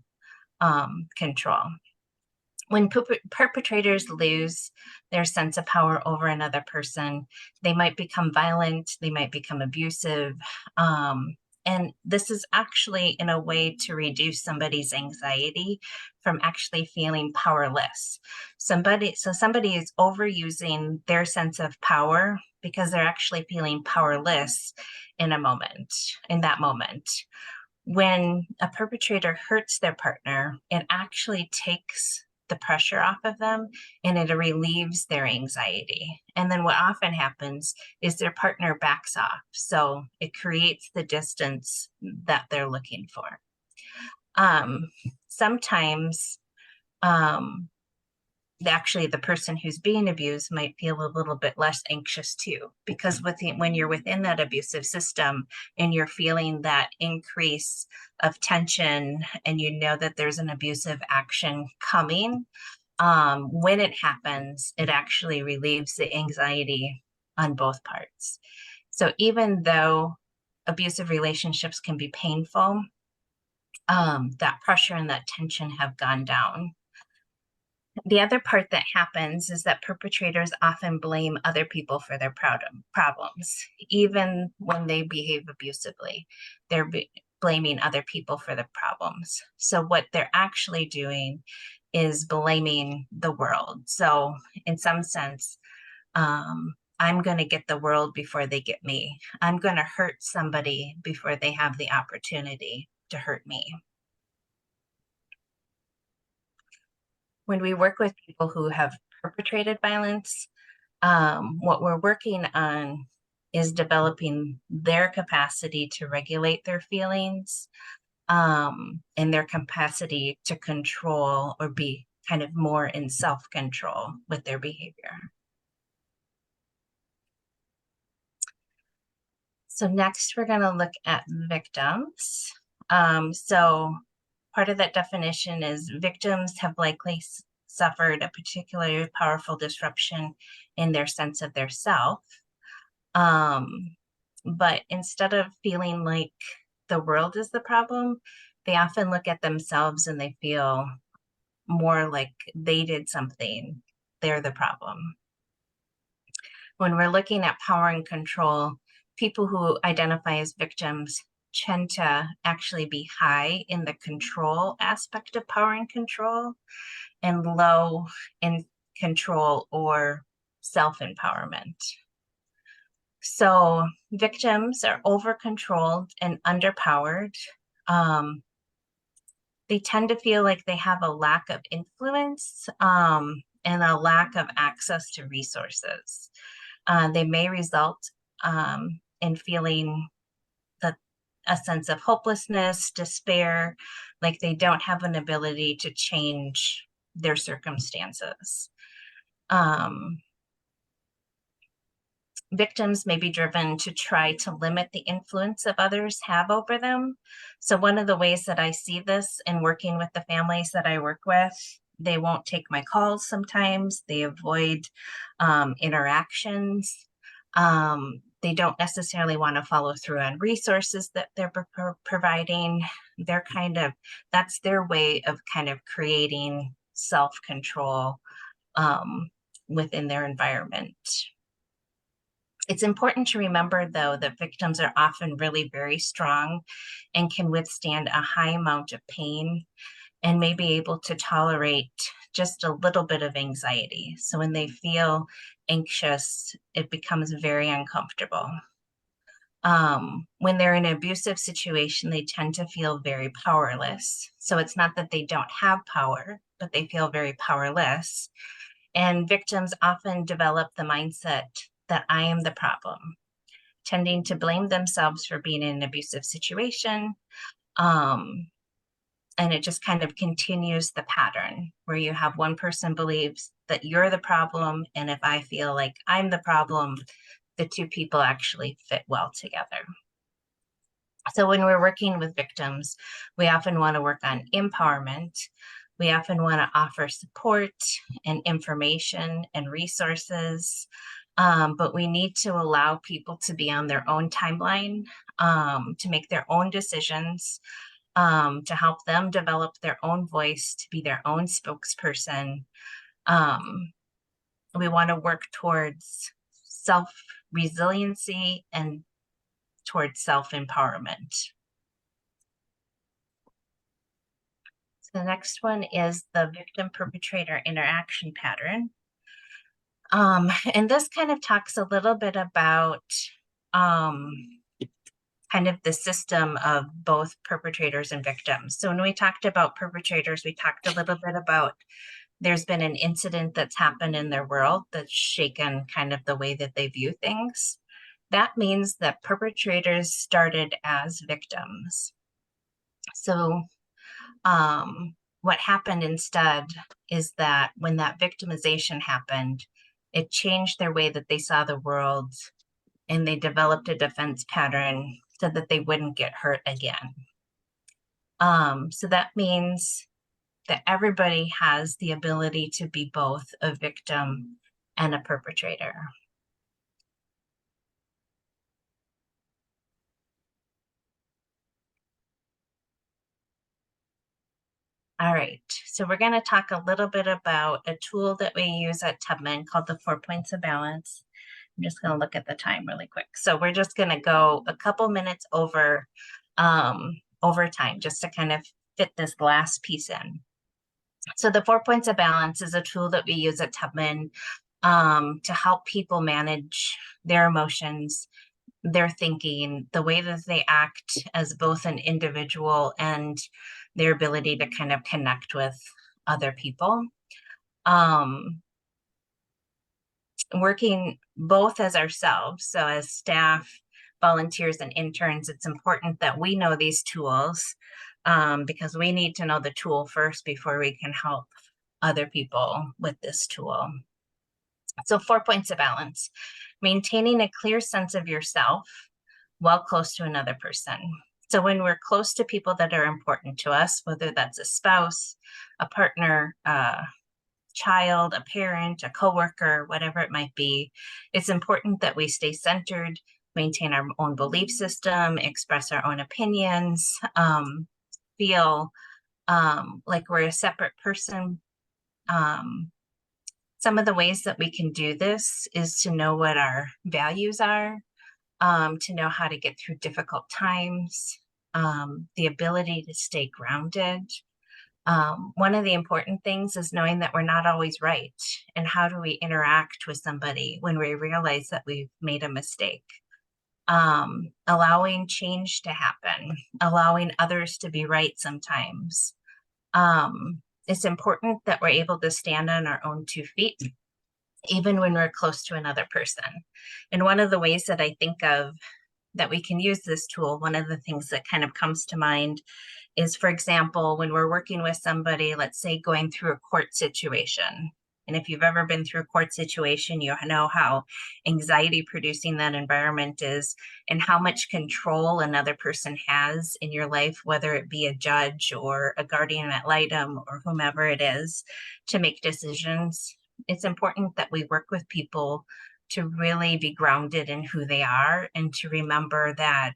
control. When perpetrators lose their sense of power over another person, they might become violent, they might become abusive. And this is actually in a way to reduce somebody's anxiety from actually feeling powerless. Somebody is overusing their sense of power because they're actually feeling powerless in that moment. When a perpetrator hurts their partner, it actually takes the pressure off of them and it relieves their anxiety. And then what often happens is their partner backs off. So it creates the distance that they're looking for. Sometimes actually the person who's being abused might feel a little bit less anxious too, because when you're within that abusive system and you're feeling that increase of tension and you know that there's an abusive action coming, when it happens, it actually relieves the anxiety on both parts. So even though abusive relationships can be painful, that pressure and that tension have gone down. The other part that happens is that perpetrators often blame other people for their problems. Even when they behave abusively, they're blaming other people for the problems. So what they're actually doing is blaming the world. So in some sense, I'm going to get the world before they get me. I'm going to hurt somebody before they have the opportunity to hurt me. When we work with people who have perpetrated violence, what we're working on is developing their capacity to regulate their feelings, and their capacity to control or be kind of more in self-control with their behavior. So next we're going to look at victims. So part of that definition is victims have likely suffered a particularly powerful disruption in their sense of their self. But instead of feeling like the world is the problem, they often look at themselves and they feel more like they did something, they're the problem. When we're looking at power and control, people who identify as victims tend to actually be high in the control aspect of power and control and low in control or self-empowerment. So victims are over-controlled and underpowered. They tend to feel like they have a lack of influence and a lack of access to resources. They may result in feeling a sense of hopelessness, despair, like they don't have an ability to change their circumstances. Victims may be driven to try to limit the influence that others have over them. So one of the ways that I see this in working with the families that I work with, they won't take my calls sometimes. They avoid interactions. They don't necessarily want to follow through on resources that they're providing. That's their way of kind of creating self-control within their environment. It's important to remember, though, that victims are often really very strong and can withstand a high amount of pain and may be able to tolerate just a little bit of anxiety. So when they feel anxious, it becomes very uncomfortable. When they're in an abusive situation, they tend to feel very powerless. So it's not that they don't have power, but they feel very powerless. And victims often develop the mindset that I am the problem, tending to blame themselves for being in an abusive situation. And it just kind of continues the pattern where you have one person believes that you're the problem. And if I feel like I'm the problem, the two people actually fit well together. So when we're working with victims, we often want to work on empowerment. We often want to offer support and information and resources, but we need to allow people to be on their own timeline, to make their own decisions, to help them develop their own voice, to be their own spokesperson. We want to work towards self-resiliency and towards self-empowerment. So the next one is the victim-perpetrator interaction pattern. And this kind of talks a little bit about kind of the system of both perpetrators and victims. So when we talked about perpetrators, we talked a little bit about there's been an incident that's happened in their world that's shaken kind of the way that they view things. That means that perpetrators started as victims. So what happened instead is that when that victimization happened, it changed their way that they saw the world, and they developed a defense pattern so that they wouldn't get hurt again. So that means that everybody has the ability to be both a victim and a perpetrator. All right, so we're going to talk a little bit about a tool that we use at Tubman called the 4 points of balance. I'm just going to look at the time really quick. So we're just going to go a couple minutes over time just to kind of fit this last piece in. So the 4 points of balance is a tool that we use at Tubman to help people manage their emotions, their thinking, the way that they act as both an individual and their ability to kind of connect with other people. Working both as ourselves, so as staff, volunteers, and interns, it's important that we know these tools because we need to know the tool first before we can help other people with this tool. So 4 points of balance: maintaining a clear sense of yourself while close to another person. So when we're close to people that are important to us, whether that's a spouse, a partner, child, a parent, a coworker, whatever it might be, it's important that we stay centered, maintain our own belief system, express our own opinions, feel like we're a separate person. Some of the ways that we can do this is to know what our values are, to know how to get through difficult times, the ability to stay grounded, One of the important things is knowing that we're not always right. And how do we interact with somebody when we realize that we've made a mistake? Allowing change to happen, allowing others to be right sometimes. It's important that we're able to stand on our own 2 feet, even when we're close to another person. And one of the ways that I think of that we can use this tool, one of the things that kind of comes to mind is, for example, when we're working with somebody, let's say going through a court situation. And if you've ever been through a court situation, you know how anxiety producing that environment is and how much control another person has in your life, whether it be a judge or a guardian ad litem or whomever it is, to make decisions. It's important that we work with people to really be grounded in who they are and to remember that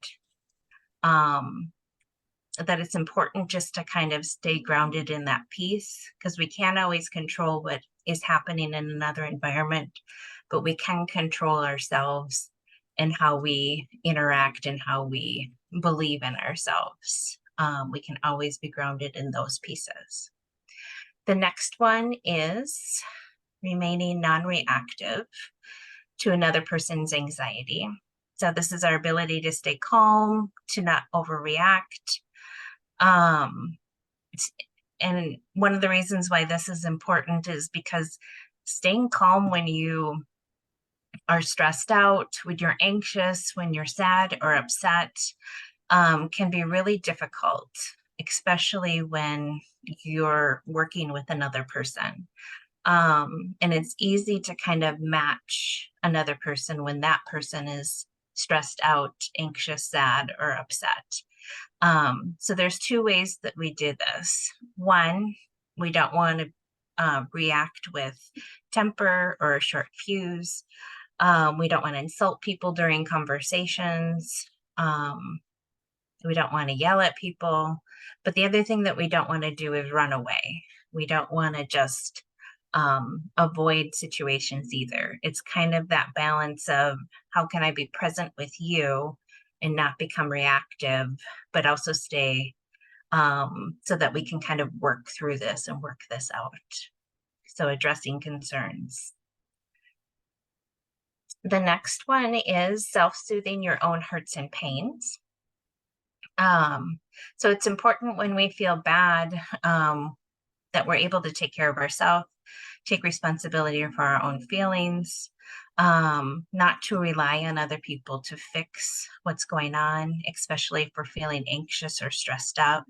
that it's important just to kind of stay grounded in that piece, because we can't always control what is happening in another environment, but we can control ourselves and how we interact and how we believe in ourselves. We can always be grounded in those pieces. The next one is remaining non-reactive to another person's anxiety. So this is our ability to stay calm, to not overreact. And one of the reasons why this is important is because staying calm when you are stressed out, when you're anxious, when you're sad or upset, can be really difficult, especially when you're working with another person. And it's easy to kind of match another person when that person is stressed out, anxious, sad, or upset. So there's 2 ways that we do this. One, we don't want to react with temper or a short fuse. We don't want to insult people during conversations. We don't want to yell at people. But the other thing that we don't want to do is run away. We don't want to just avoid situations either. It's kind of that balance of how can I be present with you and not become reactive, but also stay so that we can kind of work through this and work this out. So addressing concerns. The next one is self-soothing your own hurts and pains. So it's important when we feel bad that we're able to take care of ourselves, take responsibility for our own feelings, not to rely on other people to fix what's going on, especially if we're feeling anxious or stressed out.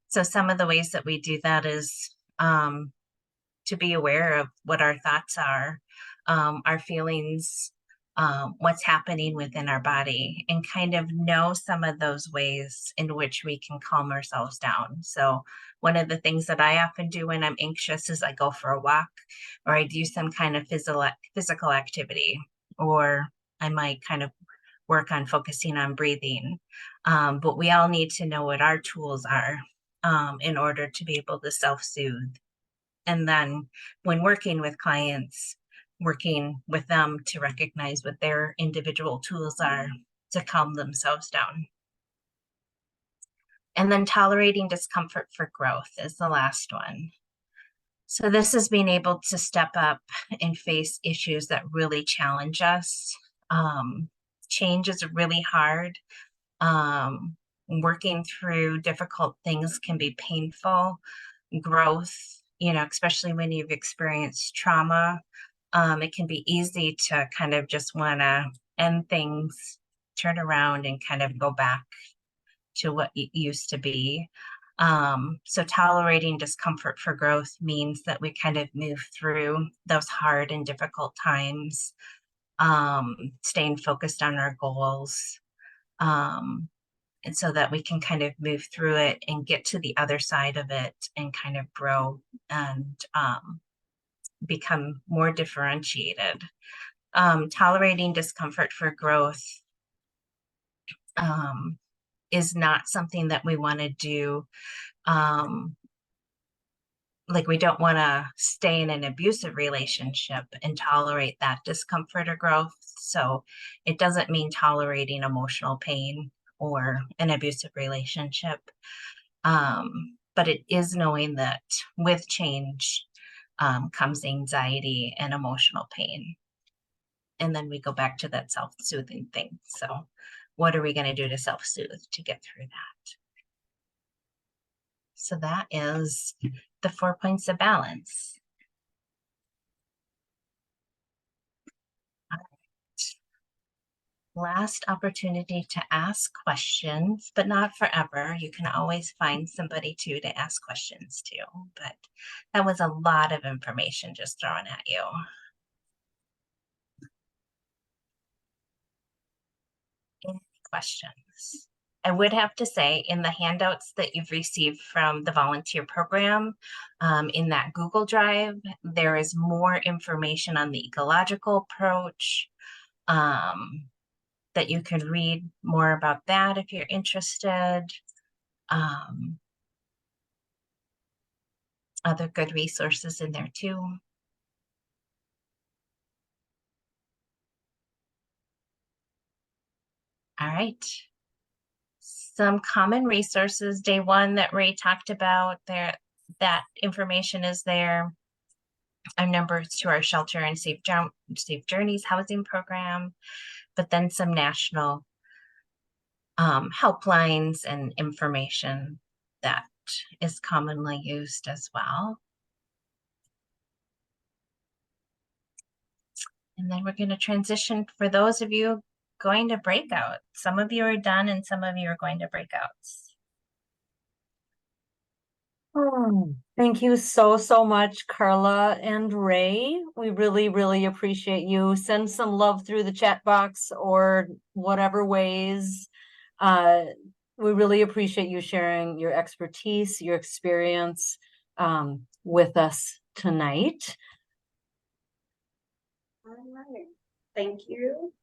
So some of the ways that we do that is to be aware of what our thoughts are, our feelings, what's happening within our body, and kind of know some of those ways in which we can calm ourselves down. So one of the things that I often do when I'm anxious is I go for a walk, or I do some kind of physical activity, or I might kind of work on focusing on breathing. But we all need to know what our tools are in order to be able to self-soothe. And then when working with clients, working with them to recognize what their individual tools are to calm themselves down. And then tolerating discomfort for growth is the last one. So this is being able to step up and face issues that really challenge us. Change is really hard. Working through difficult things can be painful. Growth, especially when you've experienced trauma, it can be easy to kind of just want to end things, turn around and kind of go back to what it used to be. So tolerating discomfort for growth means that we kind of move through those hard and difficult times, staying focused on our goals, and so that we can kind of move through it and get to the other side of it and kind of grow and become more differentiated. Tolerating discomfort for growth is not something that we want to do. Like we don't want to stay in an abusive relationship and tolerate that discomfort or growth. So it doesn't mean tolerating emotional pain or an abusive relationship. But it is knowing that with change comes anxiety and emotional pain. And then we go back to that self-soothing thing. So what are we going to do to self-soothe to get through that? So that is the 4 points of balance. Last opportunity to ask questions, but not forever. You can always find somebody to ask questions to, but that was a lot of information just thrown at you. Any questions? I would have to say in the handouts that you've received from the volunteer program, in that Google Drive, there is more information on the ecological approach, that you can read more about that if you're interested. Other good resources in there too. All right. Some common resources, day one that Ray talked about there, that information is there. Our numbers to our Shelter and Safe Journeys housing program, but then some national helplines and information that is commonly used as well. And then we're going to transition for those of you going to breakout. Some of you are done and some of you are going to breakouts. Thank you so much, Carla and Ray. We really appreciate you. Send some love through the chat box or whatever ways. We really appreciate you sharing your expertise, your experience with us tonight. All right. Thank you.